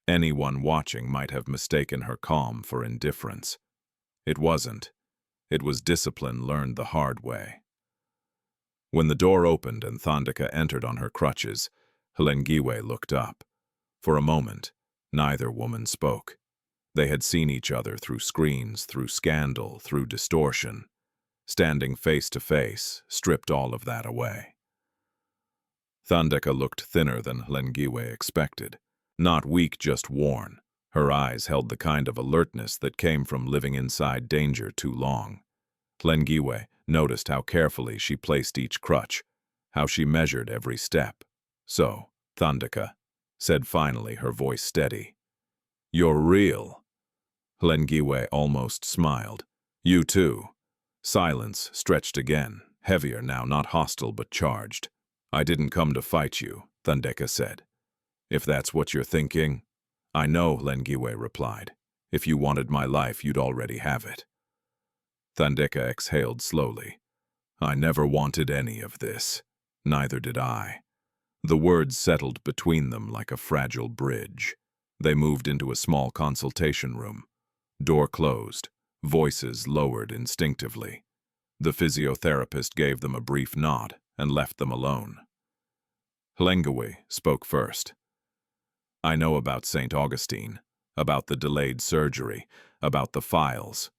Speaker 1: Anyone watching might have mistaken her calm for indifference. It wasn't. It was discipline learned the hard way. When the door opened and Thandeka entered on her crutches, Hlengiwe looked up. For a moment, neither woman spoke. They had seen each other through screens, through scandal, through distortion. Standing face to face, stripped all of that away. Thandeka looked thinner than Hlengiwe expected. Not weak, just worn. Her eyes held the kind of alertness that came from living inside danger too long. Hlengiwe noticed how carefully she placed each crutch, how she measured every step. "So, Thandeka," said finally, her voice steady. "You're real." Hlengiwe almost smiled. "You too." Silence stretched again, heavier now, not hostile but charged. "I didn't come to fight you," Thandeka said. "If that's what you're thinking." "I know," Lengiwetha replied. "If you wanted my life, you'd already have it." Thandeka exhaled slowly. "I never wanted any of this. Neither did I." The words settled between them like a fragile bridge. They moved into a small consultation room. Door closed, voices lowered instinctively. The physiotherapist gave them a brief nod and left them alone. Hlengiwe spoke first. "I know about St. Augustine, about the delayed surgery, about the files."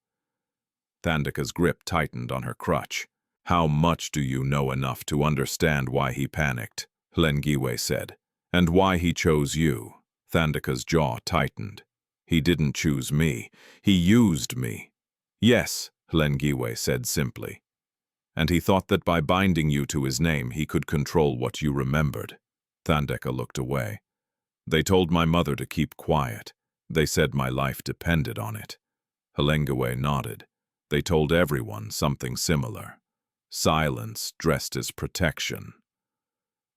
Speaker 1: Thandeka's grip tightened on her crutch. "How much do you know enough to understand why he panicked?" Hlengiwe said. "And why he chose you?" Thandeka's jaw tightened. "He didn't choose me. He used me." "Yes," Hlengiwe said simply. "And he thought that by binding you to his name he could control what you remembered." Thandeka looked away. "They told my mother to keep quiet. They said my life depended on it." Hlengiwe nodded. "They told everyone something similar. Silence dressed as protection."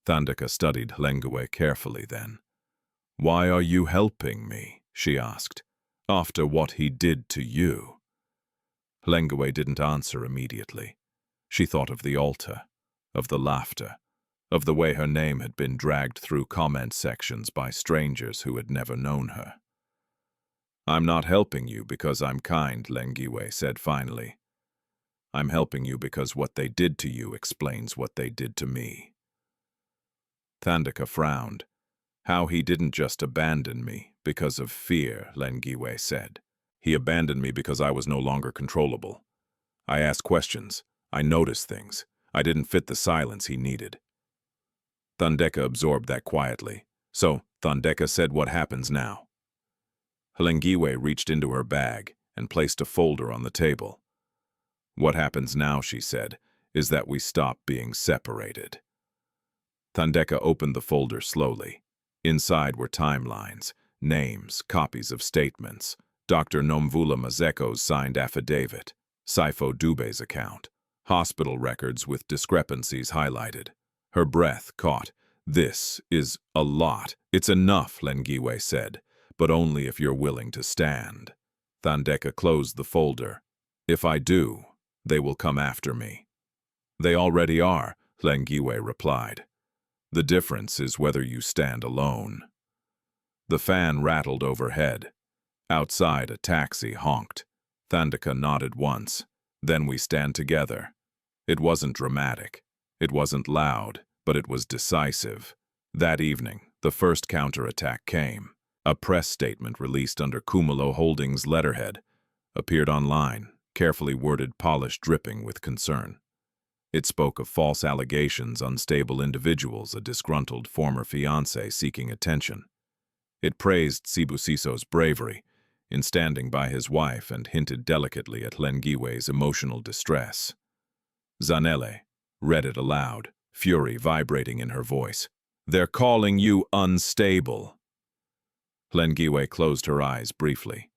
Speaker 1: Thandeka studied Hlengiwe carefully then. "Why are you helping me?" she asked. "After what he did to you?" Hlengiwe didn't answer immediately. She thought of the altar, of the laughter, of the way her name had been dragged through comment sections by strangers who had never known her. "I'm not helping you because I'm kind," Hlengiwe said finally. "I'm helping you because what they did to you explains what they did to me." Thandeka frowned. "How he didn't just abandon me because of fear," Hlengiwe said. "He abandoned me because I was no longer controllable. I asked questions. I noticed things. I didn't fit the silence he needed." Thandeka absorbed that quietly. "So," Thandeka said, "what happens now?" Hlengiwe reached into her bag and placed a folder on the table. "What happens now," she said, "is that we stop being separated." Thandeka opened the folder slowly. Inside were timelines, names, copies of statements, Dr. Nomvula Mazeko's signed affidavit, Saifo Dube's account, hospital records with discrepancies highlighted. Her breath caught. "This is a lot." "It's enough," Hlengiwe said, "but only if you're willing to stand." Thandeka closed the folder. "If I do, they will come after me." "They already are," Hlengiwe replied. "The difference is whether you stand alone." The fan rattled overhead. Outside, a taxi honked. Thandeka nodded once. "Then we stand together." It wasn't dramatic. It wasn't loud, but it was decisive. That evening, the first counterattack came. A press statement released under Cumulo Holdings' letterhead appeared online, carefully worded, polish dripping with concern. It spoke of false allegations, unstable individuals, a disgruntled former fiancé seeking attention. It praised Sibusiso's bravery in standing by his wife and hinted delicately at Hlengiwe's emotional distress. Zanele read it aloud, fury vibrating in her voice. "They're calling you unstable." Hlengiwe closed her eyes briefly.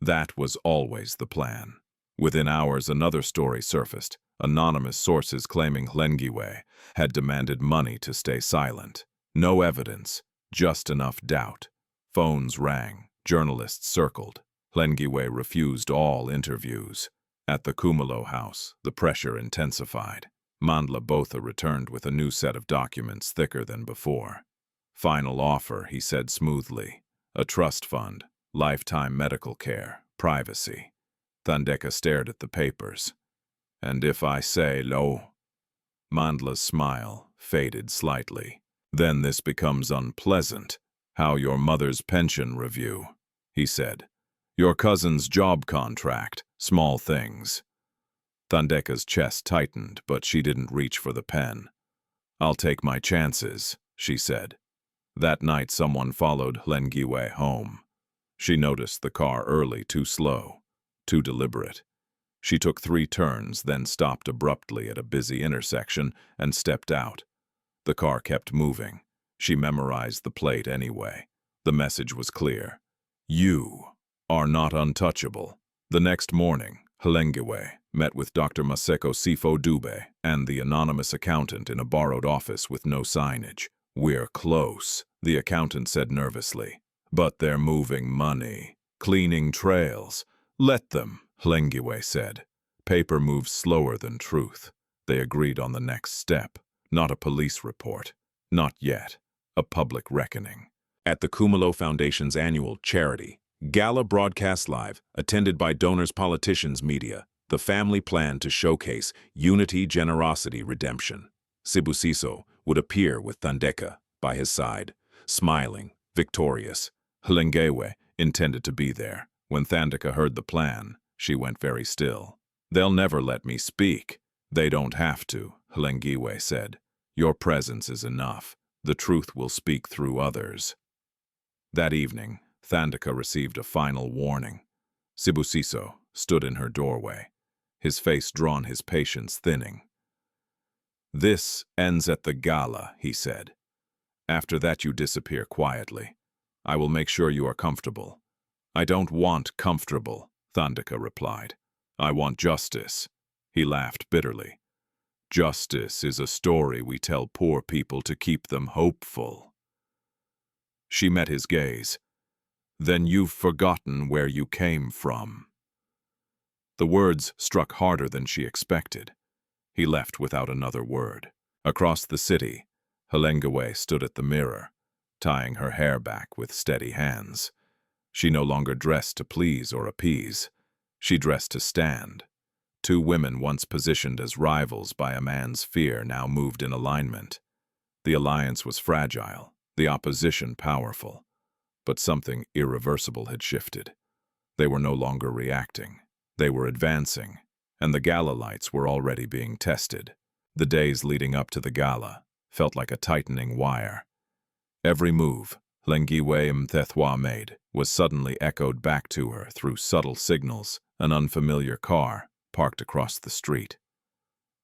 Speaker 1: That was always the plan. Within hours, another story surfaced. Anonymous sources claiming Hlengiwe had demanded money to stay silent. No evidence, just enough doubt. Phones rang, journalists circled. Hlengiwe refused all interviews. At the Cumulo house, the pressure intensified. Mandla Botha returned with a new set of documents thicker than before. "Final offer," he said smoothly. "A trust fund, lifetime medical care, privacy." Thandeka stared at the papers. And if I say lo? Mandla's smile faded slightly. Then this becomes unpleasant. How your mother's pension review, he said. Your cousin's job contract, small things. Thandeka's chest tightened, but she didn't reach for the pen. I'll take my chances, she said. That night someone followed Hlengiwe home. She noticed the car early, too slow, too deliberate. She took 3 turns, then stopped abruptly at a busy intersection and stepped out. The car kept moving. She memorized the plate anyway. The message was clear. You are not untouchable. The next morning, Hlengiwe met with Dr. Maseko Sifo Dube and the anonymous accountant in a borrowed office with no signage. We're close, the accountant said nervously. But they're moving money, cleaning trails. Let them, Hlengiwe said. Paper moves slower than truth. They agreed on the next step. Not a police report. Not yet. A public reckoning. At the Khumalo Foundation's annual charity gala broadcast live, attended by donors, politicians, media, the family planned to showcase unity, generosity, redemption. Sibusiso would appear with Thandeka by his side, smiling, victorious. Hlengiwe intended to be there. When Thandeka heard the plan, she went very still. They'll never let me speak. They don't have to, Hlengiwe said. Your presence is enough. The truth will speak through others. That evening, Thandeka received a final warning. Sibusiso stood in her doorway, his face drawn, his patience thinning. This ends at the gala, he said. After that you disappear quietly. I will make sure you are comfortable. I don't want comfortable, Thandeka replied. I want justice. He laughed bitterly. Justice is a story we tell poor people to keep them hopeful. She met his gaze. Then you've forgotten where you came from. The words struck harder than she expected. He left without another word. Across the city, Hlengiwe stood at the mirror, tying her hair back with steady hands. She no longer dressed to please or appease. She dressed to stand. 2 women once positioned as rivals by a man's fear now moved in alignment. The alliance was fragile, the opposition powerful. But something irreversible had shifted. They were no longer reacting. They were advancing, and the gala lights were already being tested. The days leading up to the gala felt like a tightening wire. Every move Lengiwetha made was suddenly echoed back to her through subtle signals, an unfamiliar car parked across the street.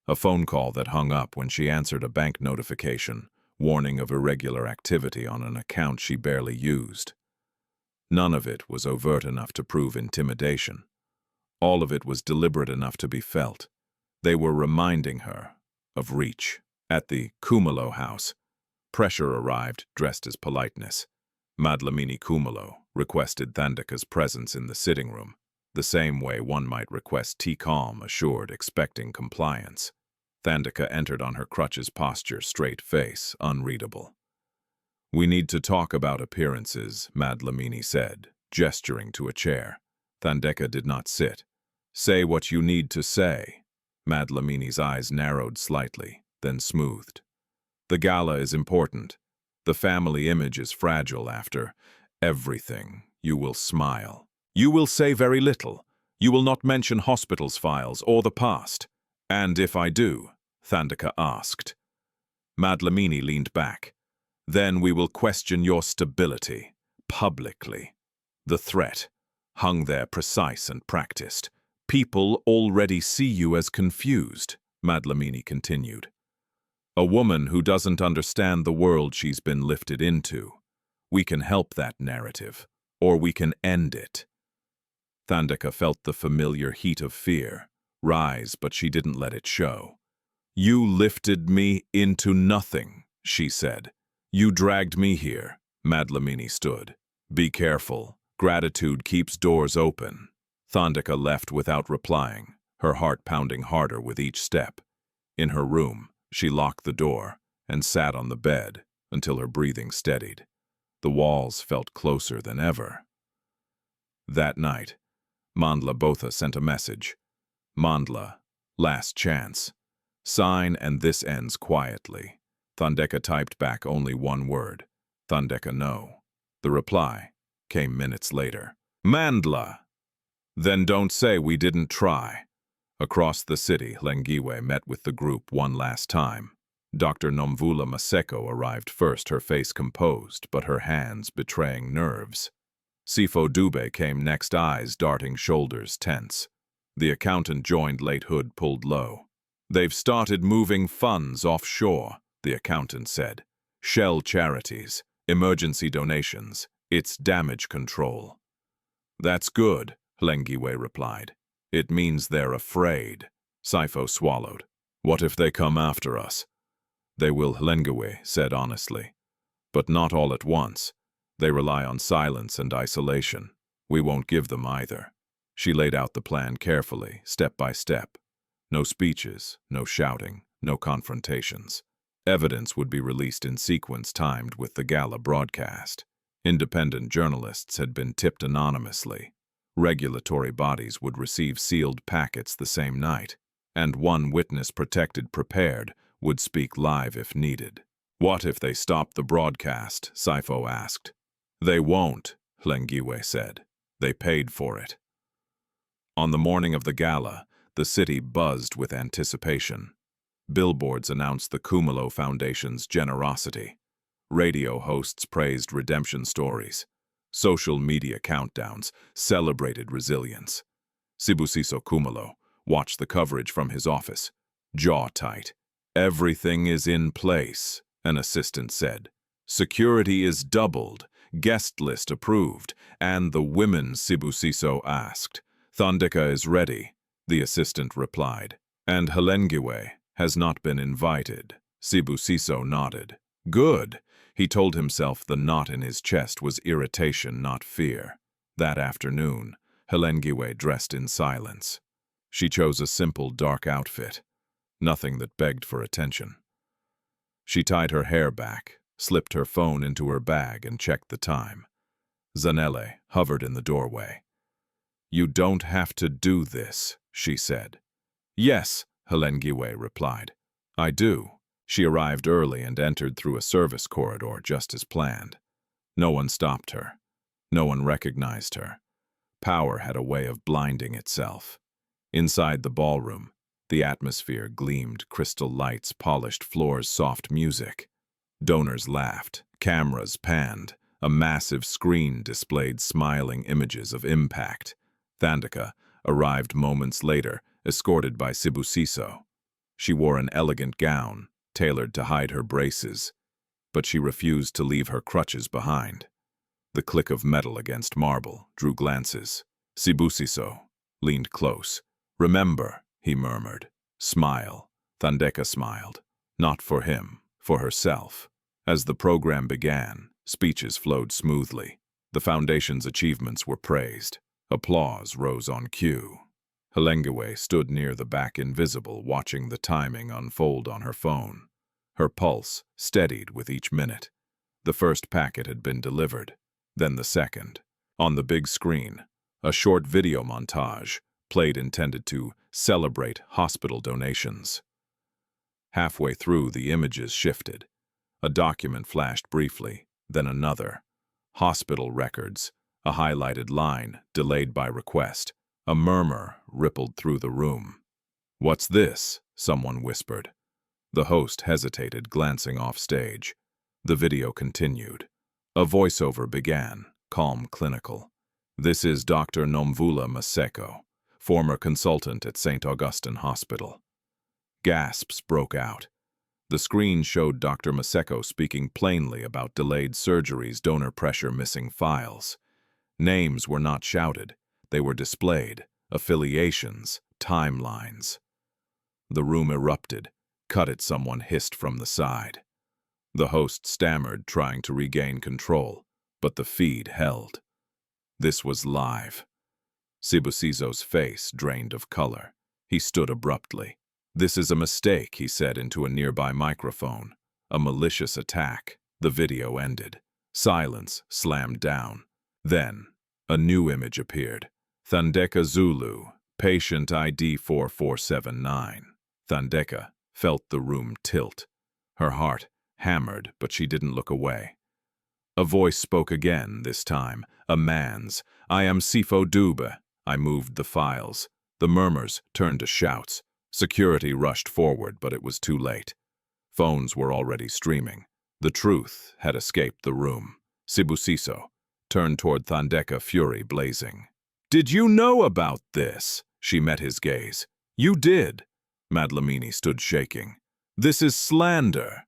Speaker 1: A phone call that hung up when she answered a bank notification, warning of irregular activity on an account she barely used. None of it was overt enough to prove intimidation. All of it was deliberate enough to be felt. They were reminding her of reach. At the Khumalo house, pressure arrived dressed as politeness. Madlamini Khumalo requested Thandeka's presence in the sitting room, the same way one might request tea, calm, assured, expecting compliance. Thandeka entered on her crutches, posture, straight face, unreadable. We need to talk about appearances, Madlamini said, gesturing to a chair. Thandeka did not sit. Say what you need to say. Madlamini's eyes narrowed slightly, then smoothed. The gala is important. The family image is fragile after everything. You will smile. You will say very little. You will not mention hospital's files or the past. And if I do, Thandeka asked. Madlamini leaned back. Then we will question your stability, publicly. The threat hung there precise and practiced. People already see you as confused, Madlamini continued. A woman who doesn't understand the world she's been lifted into. We can help that narrative, or we can end it. Thandeka felt the familiar heat of fear rise, but she didn't let it show. You lifted me into nothing, she said. You dragged me here. Madlamini stood. Be careful. Gratitude keeps doors open. Thandeka left without replying, her heart pounding harder with each step. In her room, she locked the door and sat on the bed until her breathing steadied. The walls felt closer than ever. That night, Mandla Botha sent a message. Mandla, last chance. Sign and this ends quietly. Thandeka typed back only one word. Thandeka no. The reply came minutes later. Mandla! Then don't say we didn't try. Across the city, Hlengiwe met with the group one last time. Dr. Nomvula Maseko arrived first, her face composed, but her hands betraying nerves. Sifo Dube came next, eyes darting, shoulders tense. The accountant joined late, hood pulled low. They've started moving funds offshore, the accountant said. Shell charities, emergency donations, it's damage control. That's good, Hlengiwe replied. It means they're afraid. Sifo swallowed. What if they come after us? They will, Hlengiwe said honestly. But not all at once. They rely on silence and isolation. We won't give them either. She laid out the plan carefully, step by step. No speeches, no shouting, no confrontations. Evidence would be released in sequence timed with the gala broadcast. Independent journalists had been tipped anonymously. Regulatory bodies would receive sealed packets the same night, and one witness protected, prepared, would speak live if needed. What if they stopped the broadcast? Sifo asked. They won't, Hlengiwe said. They paid for it. On the morning of the gala, the city buzzed with anticipation. Billboards announced the Khumalo Foundation's generosity. Radio hosts praised redemption stories. Social media countdowns celebrated resilience. Sibusiso Khumalo watched the coverage from his office, jaw tight. Everything is in place, an assistant said. Security is doubled, guest list approved, and the women, Sibusiso asked. Thandeka is ready, the assistant replied. And Hlengiwe has not been invited. Sibusiso nodded. Good. He told himself the knot in his chest was irritation, not fear. That afternoon, Hlengiwe dressed in silence. She chose a simple dark outfit, nothing that begged for attention. She tied her hair back, slipped her phone into her bag, and checked the time. Zanele hovered in the doorway. You don't have to do this, she said. Yes, Hlengiwe replied. I do. She arrived early and entered through a service corridor just as planned. No one stopped her. No one recognized her. Power had a way of blinding itself. Inside the ballroom, the atmosphere gleamed, crystal lights, polished floors, soft music. Donors laughed, cameras panned, a massive screen displayed smiling images of impact. Thandeka arrived moments later, escorted by Sibusiso. She wore an elegant gown, tailored to hide her braces, but she refused to leave her crutches behind. The click of metal against marble drew glances. Sibusiso leaned close. Remember, he murmured. Smile. Thandeka smiled. Not for him, for herself. As the program began, speeches flowed smoothly. The foundation's achievements were praised. Applause rose on cue. Hlengiwe stood near the back, invisible, watching the timing unfold on her phone. Her pulse steadied with each minute. The first packet had been delivered, then the second. On the big screen, a short video montage played, intended to celebrate hospital donations. Halfway through, the images shifted. A document flashed briefly, then another. Hospital records, a highlighted line, delayed by request. A murmur rippled through the room. What's this? Someone whispered. The host hesitated, glancing off stage. The video continued. A voiceover began, calm, clinical. This is Dr. Nomvula Maseko, former consultant at St. Augustine Hospital. Gasps broke out. The screen showed Dr. Maseko speaking plainly about delayed surgeries, donor pressure, missing files. Names were not shouted. They were displayed, affiliations, timelines. The room erupted. Cut it, someone hissed from the side. The host stammered, trying to regain control, but the feed held. This was live. Sibusiso's face drained of color. He stood abruptly. This is a mistake, he said into a nearby microphone. A malicious attack. The video ended. Silence slammed down. Then, a new image appeared. Thandeka Zulu, patient ID 4479. Thandeka felt the room tilt. Her heart hammered, but she didn't look away. A voice spoke again, this time, a man's. "I am Sifo Dube." I moved the files. The murmurs turned to shouts. Security rushed forward, but it was too late. Phones were already streaming. The truth had escaped the room. Sibusiso turned toward Thandeka, fury blazing. "Did you know about this?" She met his gaze. "You did." Madlamini stood shaking. "This is slander."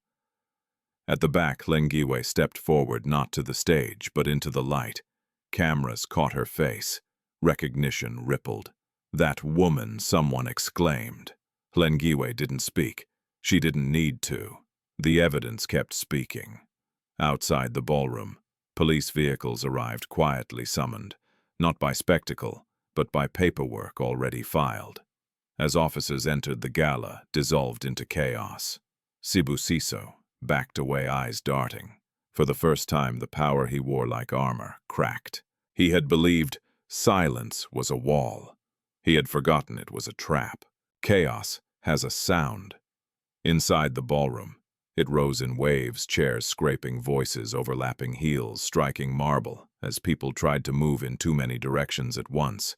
Speaker 1: At the back, Hlengiwe stepped forward, not to the stage, but into the light. Cameras caught her face. Recognition rippled. "That woman," someone exclaimed. Hlengiwe didn't speak. She didn't need to. The evidence kept speaking. Outside the ballroom, police vehicles arrived, quietly summoned, not by spectacle, but by paperwork already filed. As officers entered, the gala dissolved into chaos. Sibusiso backed away, eyes darting. For the first time, the power he wore like armor cracked. He had believed silence was a wall. He had forgotten it was a trap. Chaos has a sound. Inside the ballroom, it rose in waves, chairs scraping, voices overlapping, heels striking marble as people tried to move in too many directions at once.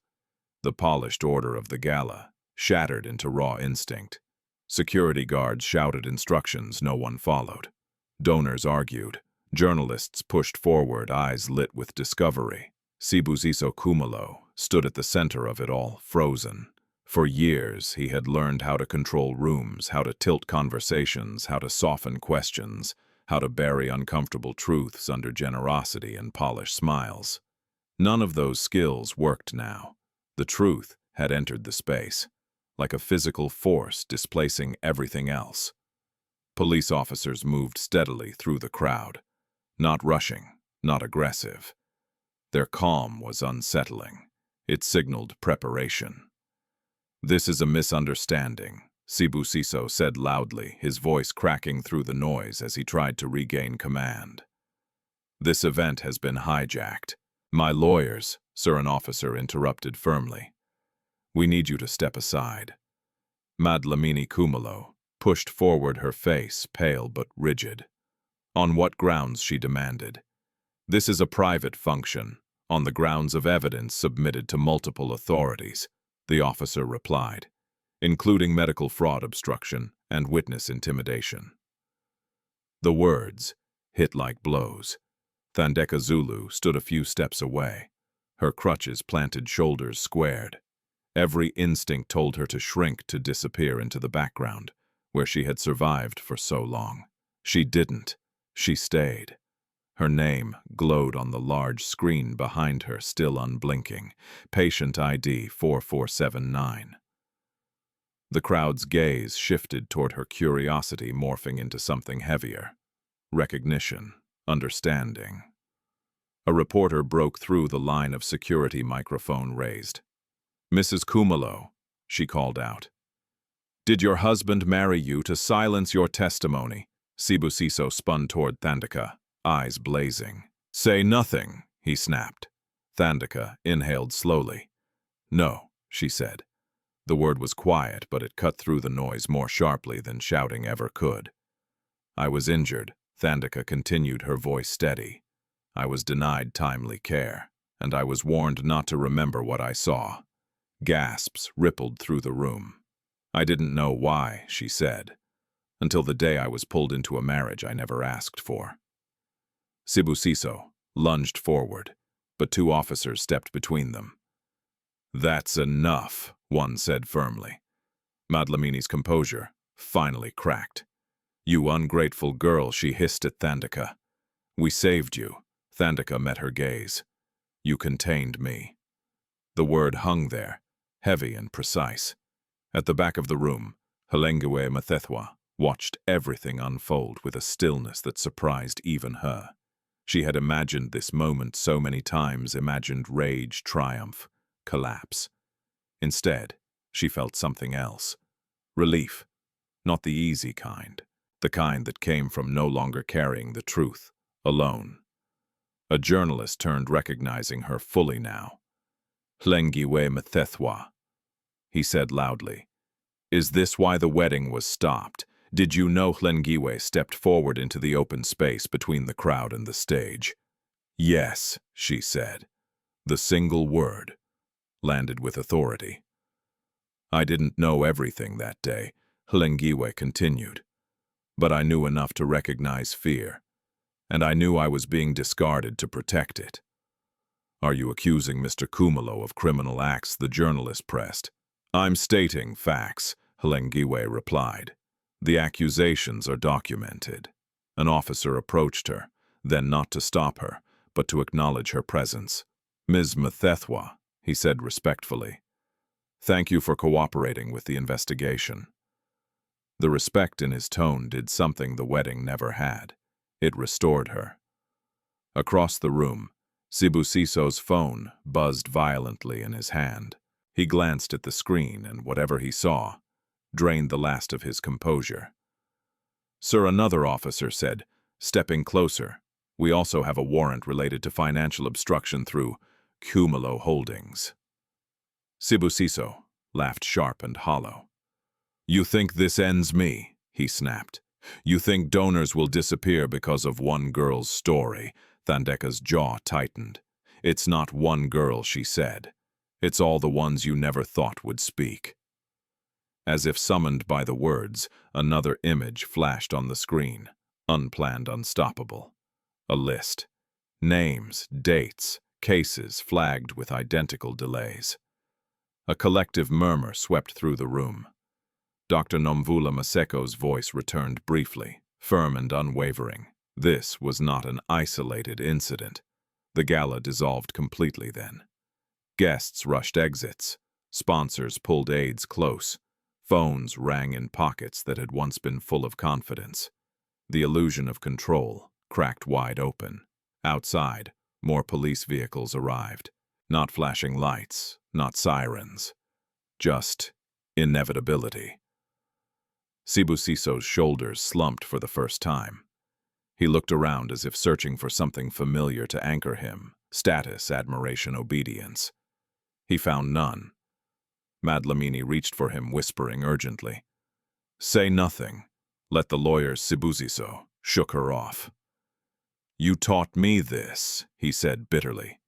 Speaker 1: The polished order of the gala shattered into raw instinct. Security guards shouted instructions no one followed. Donors argued. Journalists pushed forward, eyes lit with discovery. Sibusiso Kumalo stood at the center of it all, frozen. For years, he had learned how to control rooms, how to tilt conversations, how to soften questions, how to bury uncomfortable truths under generosity and polished smiles. None of those skills worked now. The truth had entered the space, like a physical force displacing everything else. Police officers moved steadily through the crowd, not rushing, not aggressive. Their calm was unsettling. It signaled preparation. "This is a misunderstanding," Sibusiso said loudly, his voice cracking through the noise as he tried to regain command. "This event has been hijacked." "My lawyers," Sir, an officer interrupted firmly. "We need you to step aside." Madlamini Kumalo pushed forward, her face pale but rigid. "On what grounds?" she demanded. "This is a private function, on the grounds of evidence submitted to multiple authorities," the officer replied, "including medical fraud, obstruction, and witness intimidation." The words hit like blows. Thandeka Zulu stood a few steps away, her crutches planted, shoulders squared. Every instinct told her to shrink, to disappear into the background, where she had survived for so long. She didn't. She stayed. Her name glowed on the large screen behind her, still unblinking. Patient ID 4479. The crowd's gaze shifted toward her, curiosity morphing into something heavier. Recognition. Understanding. A reporter broke through the line of security, microphone raised. "Mrs. Kumalo," she called out. "Did your husband marry you to silence your testimony?" Sibusiso spun toward Thandeka, eyes blazing. "Say nothing," he snapped. Thandeka inhaled slowly. "No," she said. The word was quiet, but it cut through the noise more sharply than shouting ever could. "I was injured," Thandeka continued, her voice steady. "I was denied timely care, and I was warned not to remember what I saw." Gasps rippled through the room. "I didn't know why," she said, "until the day I was pulled into a marriage I never asked for." Sibusiso lunged forward, but two officers stepped between them. "That's enough," one said firmly. Madlamini's composure finally cracked. "You ungrateful girl," she hissed at Thandeka. "We saved you." Thandeka met her gaze. "You contained me." The word hung there, heavy and precise. At the back of the room, Lengiwetha watched everything unfold with a stillness that surprised even her. She had imagined this moment so many times, imagined rage, triumph, collapse. Instead, she felt something else. Relief. Not the easy kind. The kind that came from no longer carrying the truth, alone. A journalist turned, recognizing her fully now. Lengiwetha, he said loudly. Is this why the wedding was stopped? Did you know? Hlengiwe stepped forward into the open space between the crowd and the stage. Yes, she said. The single word landed with authority. I didn't know everything that day, Hlengiwe continued, but I knew enough to recognize fear, and I knew I was being discarded to protect it. Are you accusing Mr. Khumalo of criminal acts? The journalist pressed. I'm stating facts, Hlengiwe replied. The accusations are documented. An officer approached her, then not to stop her, but to acknowledge her presence. Ms. Mthethwa, he said respectfully. Thank you for cooperating with the investigation. The respect in his tone did something the wedding never had. It restored her. Across the room, Sibusiso's phone buzzed violently in his hand. He glanced at the screen and whatever he saw drained the last of his composure. Sir, another officer said, stepping closer, we also have a warrant related to financial obstruction through Khumalo Holdings. Sibusiso laughed sharp and hollow. You think this ends me? He snapped. You think donors will disappear because of one girl's story? Thandeka's jaw tightened. It's not one girl, she said. It's all the ones you never thought would speak. As if summoned by the words, another image flashed on the screen, unplanned, unstoppable. A list. Names, dates, cases flagged with identical delays. A collective murmur swept through the room. Dr. Nomvula Maseko's voice returned briefly, firm and unwavering. This was not an isolated incident. The gala dissolved completely then. Guests rushed exits. Sponsors pulled aides close. Phones rang in pockets that had once been full of confidence. The illusion of control cracked wide open. Outside, more police vehicles arrived. Not flashing lights, not sirens. Just inevitability. Sibusiso's shoulders slumped for the first time. He looked around as if searching for something familiar to anchor him. Status, admiration, obedience. He found none. Madlamini reached for him, whispering urgently. Say nothing. Let the lawyers. Sibusiso shook her off. You taught me this, he said bitterly.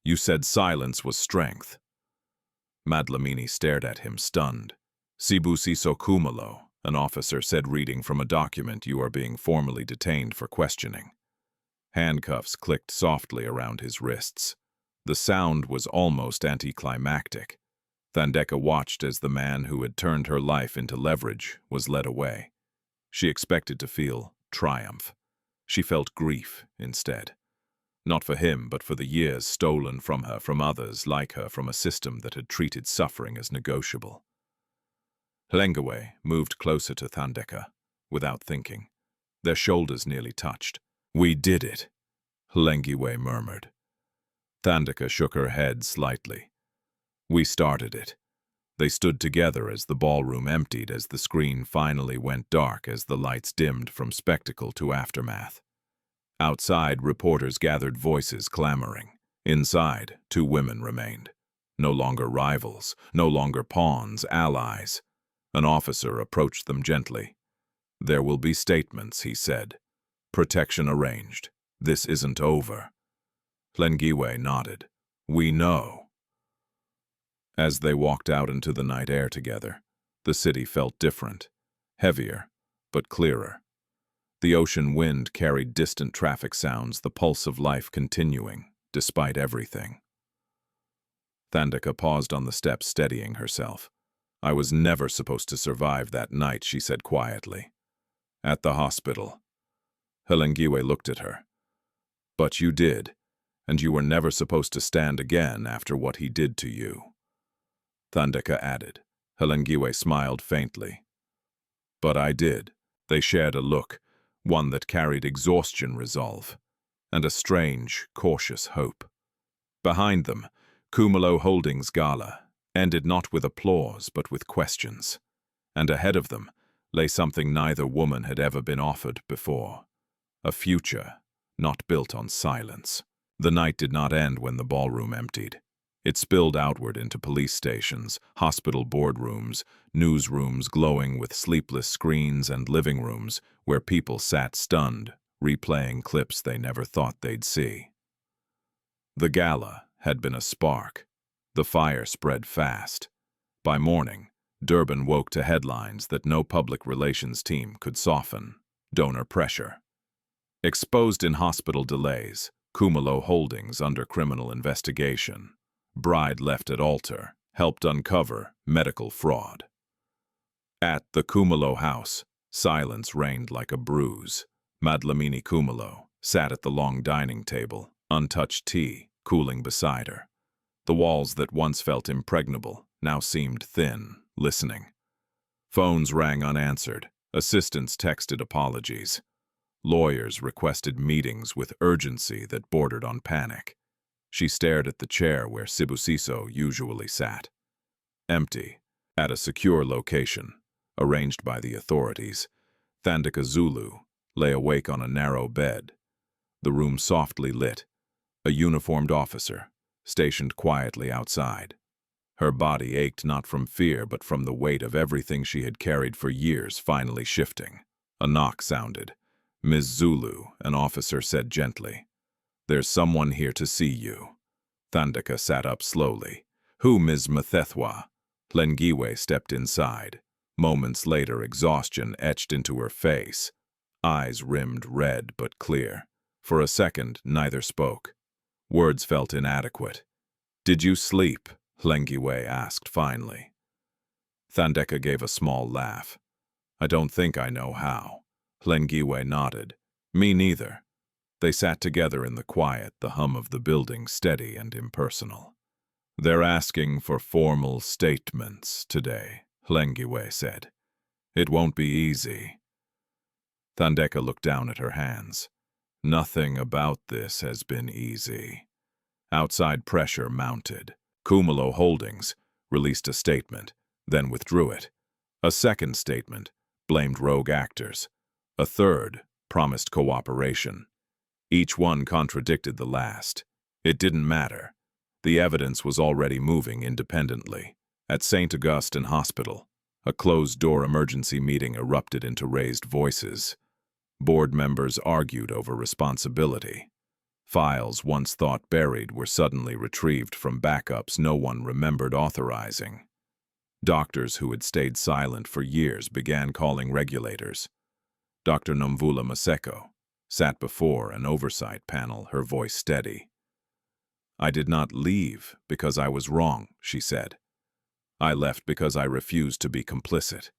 Speaker 1: You said silence was strength. Madlamini stared at him, stunned. Sibusiso Khumalo, an officer said, reading from a document. You are being formally detained for questioning. Handcuffs clicked softly around his wrists. The sound was almost anticlimactic. Thandeka watched as the man who had turned her life into leverage was led away. She expected to feel triumph. She felt grief instead. Not for him, but for the years stolen from her, from others like her, from a system that had treated suffering as negotiable. Hlengiwe moved closer to Thandeka, without thinking. Their shoulders nearly touched. We did it, Hlengiwe murmured. Thandeka shook her head slightly. We started it. They stood together as the ballroom emptied, as the screen finally went dark, as the lights dimmed from spectacle to aftermath. Outside, reporters gathered, voices clamoring. Inside, two women remained. No longer rivals, no longer pawns, allies. An officer approached them gently. There will be statements, he said. Protection arranged. This isn't over. Hlengiwe nodded. We know. As they walked out into the night air together, the city felt different, heavier, but clearer. The ocean wind carried distant traffic sounds, the pulse of life continuing, despite everything. Thandeka paused on the steps, steadying herself. I was never supposed to survive that night, she said quietly. At the hospital. Hlengiwe looked at her. But you did, and you were never supposed to stand again after what he did to you. Thandeka added. Hlengiwe smiled faintly. But I did. They shared a look, one that carried exhaustion, resolve, and a strange, cautious hope. Behind them, Khumalo Holdings' gala ended not with applause but with questions, and ahead of them lay something neither woman had ever been offered before, a future not built on silence. The night did not end when the ballroom emptied. It spilled outward into police stations, hospital boardrooms, newsrooms glowing with sleepless screens, and living rooms where people sat stunned, replaying clips they never thought they'd see. The gala had been a spark. The fire spread fast. By morning, Durban woke to headlines that no public relations team could soften. Donor pressure. Exposed in hospital delays, Khumalo Holdings under criminal investigation. Bride left at altar, helped uncover medical fraud. At the Khumalo house, silence reigned like a bruise. Madlamini Khumalo sat at the long dining table, untouched tea cooling beside her. The walls that once felt impregnable now seemed thin, listening. Phones rang unanswered. Assistants texted apologies. Lawyers requested meetings with urgency that bordered on panic. She stared at the chair where Sibusiso usually sat. Empty, at a secure location, arranged by the authorities, Thandeka Zulu lay awake on a narrow bed. The room softly lit. A uniformed officer, stationed quietly outside. Her body ached not from fear but from the weight of everything she had carried for years finally shifting. A knock sounded. "Ms. Zulu," an officer said gently. "There's someone here to see you." Thandeka sat up slowly. "Who, Ms. Mthethwa?" Hlengiwe stepped inside. Moments later, exhaustion etched into her face. Eyes rimmed red but clear. For a second, neither spoke. Words felt inadequate. "Did you sleep?" Hlengiwe asked finally. Thandeka gave a small laugh. "I don't think I know how." Hlengiwe nodded. "Me neither." They sat together in the quiet, the hum of the building steady and impersonal. "They're asking for formal statements today," Hlengiwe said. "It won't be easy." Thandeka looked down at her hands. "Nothing about this has been easy." Outside pressure mounted. Khumalo Holdings released a statement, then withdrew it. A second statement blamed rogue actors. A third promised cooperation. Each one contradicted the last. It didn't matter. The evidence was already moving independently. At St. Augustine Hospital, a closed-door emergency meeting erupted into raised voices. Board members argued over responsibility. Files once thought buried were suddenly retrieved from backups no one remembered authorizing. Doctors who had stayed silent for years began calling regulators. Dr. Nomvula Maseko sat before an oversight panel, her voice steady. "I did not leave because I was wrong," she said. "I left because I refused to be complicit."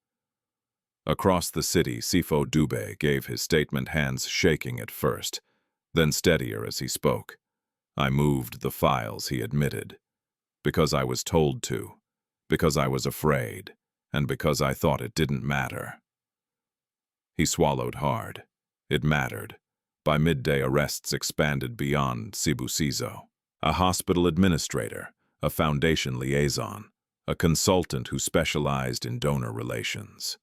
Speaker 1: Across the city, Sifo Dube gave his statement, hands shaking at first, then steadier as he spoke. "I moved the files," he admitted, "because I was told to, because I was afraid, and because I thought it didn't matter." He swallowed hard. It mattered. By midday, arrests expanded beyond Sibusiso. A hospital administrator, a foundation liaison, a consultant who specialized in donor relations.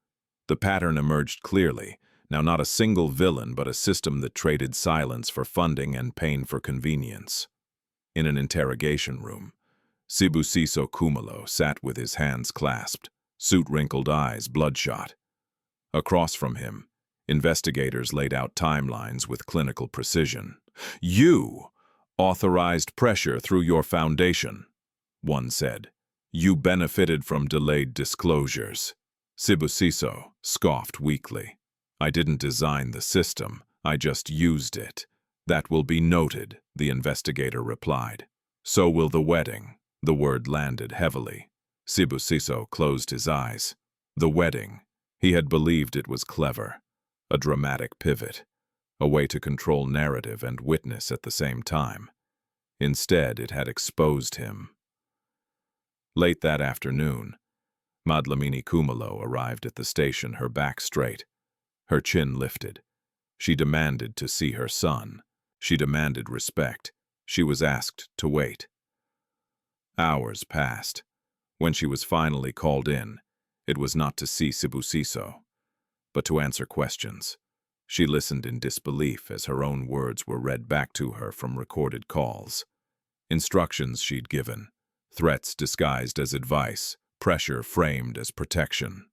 Speaker 1: The pattern emerged clearly. Now not a single villain, but a system that traded silence for funding and pain for convenience. In an interrogation room, Sibusiso Khumalo sat with his hands clasped, suit-wrinkled eyes bloodshot. Across from him, investigators laid out timelines with clinical precision. "You authorized pressure through your foundation," one said. "You benefited from delayed disclosures." Sibusiso scoffed weakly. "I didn't design the system, I just used it." "That will be noted," the investigator replied. "So will the wedding." The word landed heavily. Sibusiso closed his eyes. The wedding. He had believed it was clever. A dramatic pivot. A way to control narrative and witness at the same time. Instead, it had exposed him. Late that afternoon, Madlamini Khumalo arrived at the station, her back straight. Her chin lifted. She demanded to see her son. She demanded respect. She was asked to wait. Hours passed. When she was finally called in, it was not to see Sibusiso, but to answer questions. She listened in disbelief as her own words were read back to her from recorded calls. Instructions she'd given, threats disguised as advice, pressure framed as protection.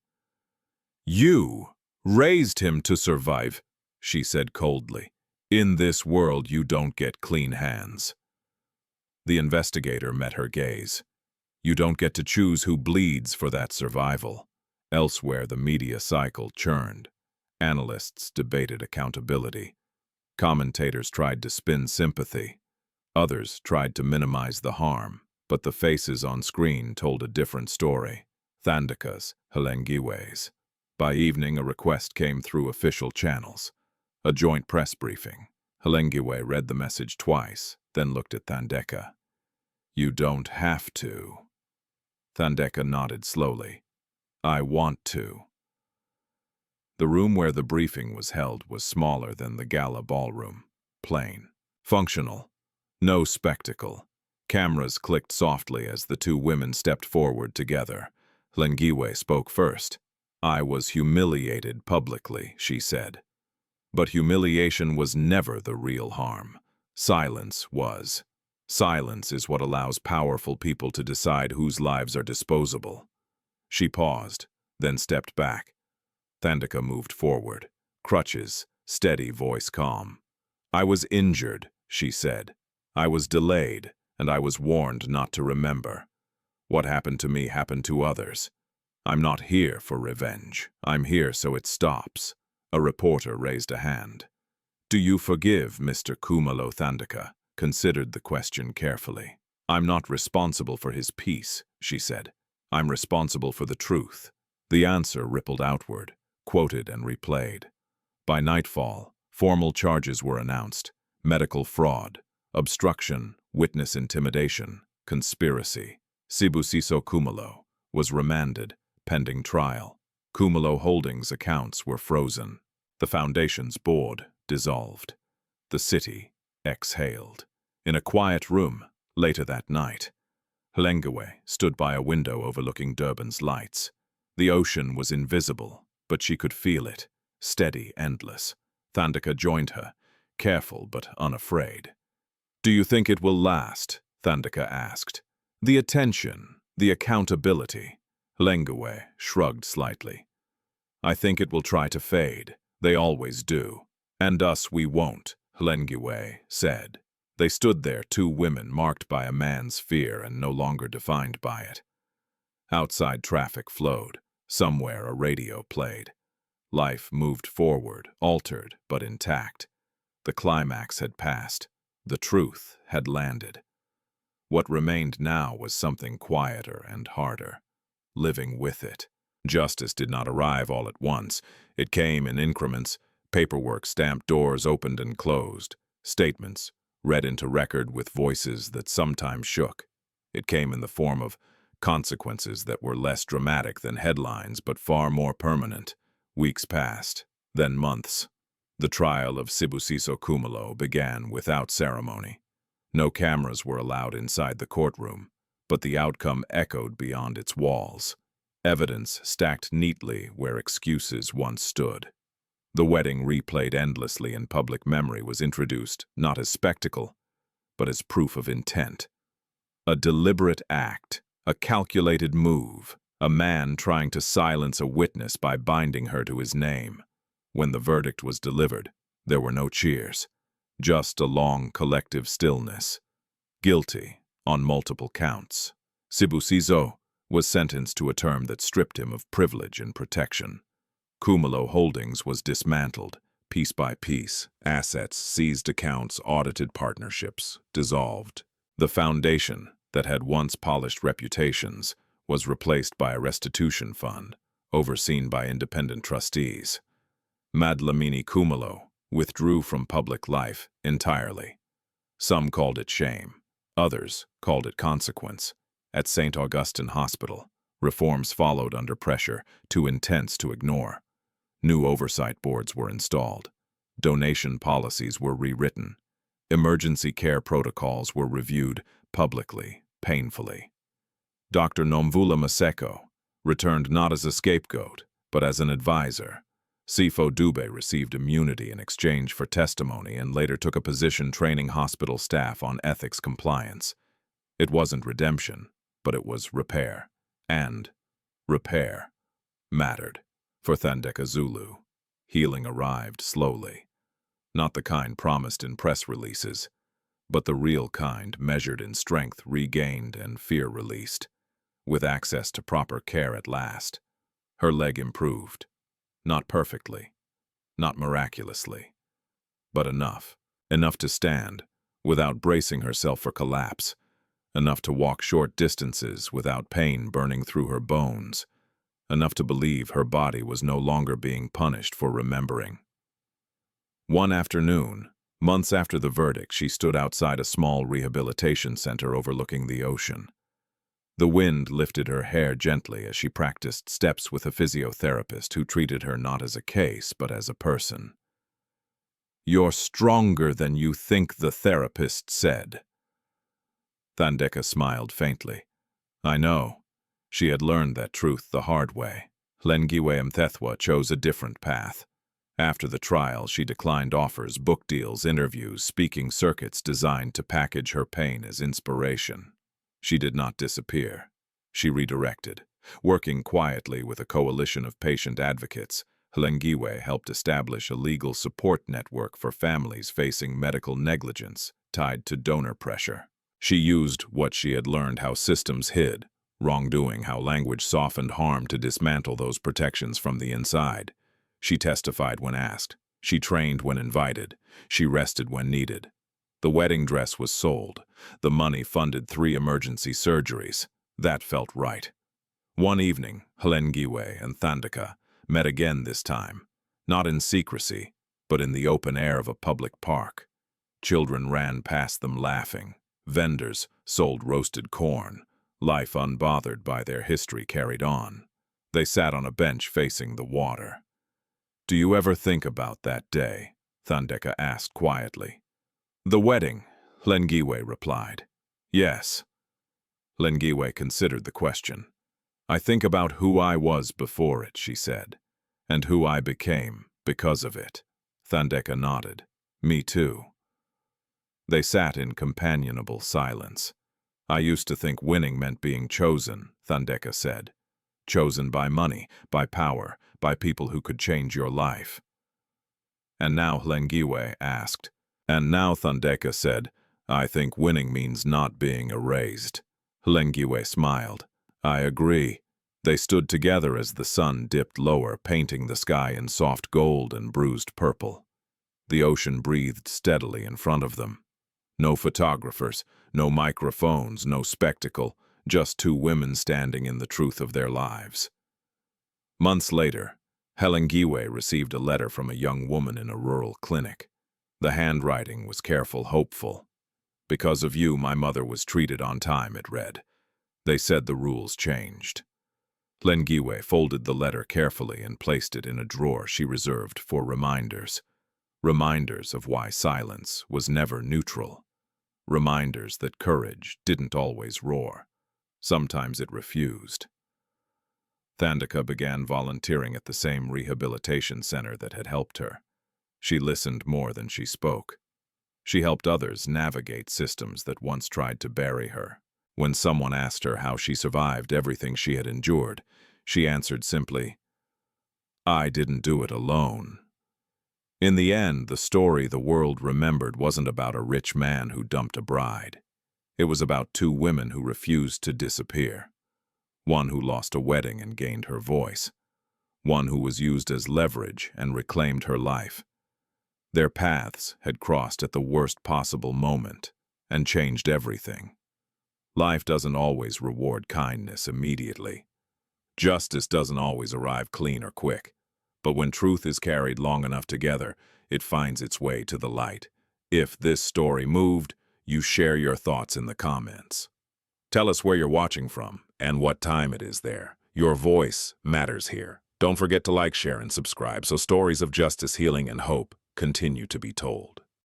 Speaker 1: "You raised him to survive," she said coldly. "In this world you don't get clean hands." The investigator met her gaze. "You don't get to choose who bleeds for that survival." Elsewhere, the media cycle churned. Analysts debated accountability. Commentators tried to spin sympathy. Others tried to minimize the harm, but the faces on screen told a different story. Thandeka's, Hlengiwe's. By evening, a request came through official channels. A joint press briefing. Hlengiwe read the message twice, then looked at Thandeka. "You don't have to." Thandeka nodded slowly. "I want to." The room where the briefing was held was smaller than the gala ballroom. Plain. Functional. No spectacle. Cameras clicked softly as the two women stepped forward together. Hlengiwe spoke first. "I was humiliated publicly," she said. But humiliation was never the real harm. Silence was. Silence is what allows powerful people to decide whose lives are disposable. She paused, then stepped back. Thandeka moved forward. Crutches, steady voice calm. "I was injured," she said. "I was delayed, and I was warned not to remember. What happened to me happened to others. I'm not here for revenge. I'm here so it stops." A reporter raised a hand. "Do you forgive Mr. Khumalo?" Thandeka considered the question carefully. "I'm not responsible for his peace," she said. "I'm responsible for the truth." The answer rippled outward, quoted and replayed. By nightfall, formal charges were announced: medical fraud, obstruction, witness intimidation, conspiracy. Sibusiso Khumalo was remanded, pending trial. Khumalo Holdings accounts were frozen. The foundation's board dissolved. The city exhaled. In a quiet room, later that night, Hlengiwe stood by a window overlooking Durban's lights. The ocean was invisible, but she could feel it, steady, endless. Thandeka joined her, careful but unafraid. "Do you think it will last?" Thandeka asked. "The attention, the accountability." Hlengiwe shrugged slightly. "I think it will try to fade. They always do. And us we won't," Hlengiwe said. They stood there, two women marked by a man's fear and no longer defined by it. Outside traffic flowed. Somewhere a radio played. Life moved forward, altered but intact. The climax had passed. The truth had landed. What remained now was something quieter and harder. Living with it. Justice did not arrive all at once. It came in increments. Paperwork stamped doors opened and closed. Statements read into record with voices that sometimes shook. It came in the form of consequences that were less dramatic than headlines but far more permanent. Weeks passed, then months. The trial of Sibusiso Khumalo began without ceremony. No cameras were allowed inside the courtroom, but the outcome echoed beyond its walls. Evidence stacked neatly where excuses once stood. The wedding, replayed endlessly in public memory, was introduced not as spectacle, but as proof of intent. A deliberate act, a calculated move, a man trying to silence a witness by binding her to his name. When the verdict was delivered, there were no cheers, just a long collective stillness. Guilty on multiple counts. Sibusiso was sentenced to a term that stripped him of privilege and protection. Khumalo Holdings was dismantled, piece by piece. Assets seized, accounts, audited, partnerships dissolved. The foundation that had once polished reputations was replaced by a restitution fund, overseen by independent trustees. Madlamini Khumalo withdrew from public life entirely. Some called it shame. Others called it consequence. At St. Augustine Hospital, reforms followed under pressure, too intense to ignore. New oversight boards were installed. Donation policies were rewritten. Emergency care protocols were reviewed publicly, painfully. Dr. Nomvula Maseko returned not as a scapegoat, but as an advisor. Sifo Dube received immunity in exchange for testimony and later took a position training hospital staff on ethics compliance. It wasn't redemption. but it was repair. And repair mattered. For Thandeka Zulu, healing arrived slowly. Not the kind promised in press releases, but the real kind measured in strength regained and fear released. With access to proper care at last, her leg improved. Not perfectly, not miraculously, but enough. Enough to stand without bracing herself for collapse. Enough to walk short distances without pain burning through her bones. Enough to believe her body was no longer being punished for remembering. One afternoon, months after the verdict, she stood outside a small rehabilitation center overlooking the ocean. The wind lifted her hair gently as she practiced steps with a physiotherapist who treated her not as a case, but as a person. "You're stronger than you think," the therapist said. Thandeka smiled faintly. I know. She had learned that truth the hard way. Lengiwetha chose a different path. After the trial, she declined offers, book deals, interviews, speaking circuits designed to package her pain as inspiration. She did not disappear. She redirected. Working quietly with a coalition of patient advocates, Hlengiwe helped establish a legal support network for families facing medical negligence tied to donor pressure. She used what she had learned, how systems hid wrongdoing, how language softened harm, to dismantle those protections from the inside. She testified when asked. She trained when invited. She rested when needed. The wedding dress was sold. The money funded 3 emergency surgeries. That felt right. One evening, Hlengiwe and Thandeka met again, this time, not in secrecy, but in the open air of a public park. Children ran past them laughing. Vendors sold roasted corn. Life unbothered by their history carried on. They sat on a bench facing the water. "Do you ever think about that day?" Thandeka asked quietly. "The wedding," Hlengiwe replied. "Yes." Lengiwetha considered the question. "I think about who I was before it," she said, "and who I became because of it." Thandeka nodded. "Me too." They sat in companionable silence. "I used to think winning meant being chosen," Thandeka said. "Chosen by money, by power, by people who could change your life." "And now?" Hlengiwe asked. "And now," Thandeka said, "I think winning means not being erased." Hlengiwe smiled. "I agree." They stood together as the sun dipped lower, painting the sky in soft gold and bruised purple. The ocean breathed steadily in front of them. No photographers, no microphones, no spectacle, just 2 women standing in the truth of their lives. Months later, Hlengiwe received a letter from a young woman in a rural clinic. The handwriting was careful, hopeful. "Because of you, my mother was treated on time," it read. "They said the rules changed." Hlengiwe folded the letter carefully and placed it in a drawer she reserved for reminders. Reminders of why silence was never neutral. Reminders that courage didn't always roar. Sometimes it refused. Thandeka began volunteering at the same rehabilitation center that had helped her. She listened more than she spoke. She helped others navigate systems that once tried to bury her. When someone asked her how she survived everything she had endured, she answered simply, "I didn't do it alone." In the end, the story the world remembered wasn't about a rich man who dumped a bride. It was about 2 women who refused to disappear. One who lost a wedding and gained her voice. One who was used as leverage and reclaimed her life. Their paths had crossed at the worst possible moment and changed everything. Life doesn't always reward kindness immediately. Justice doesn't always arrive clean or quick. But when truth is carried long enough together, it finds its way to the light. If this story moved, you share your thoughts in the comments. Tell us where you're watching from and what time it is there. Your voice matters here. Don't forget to like, share, and subscribe so stories of justice, healing, and hope continue to be told.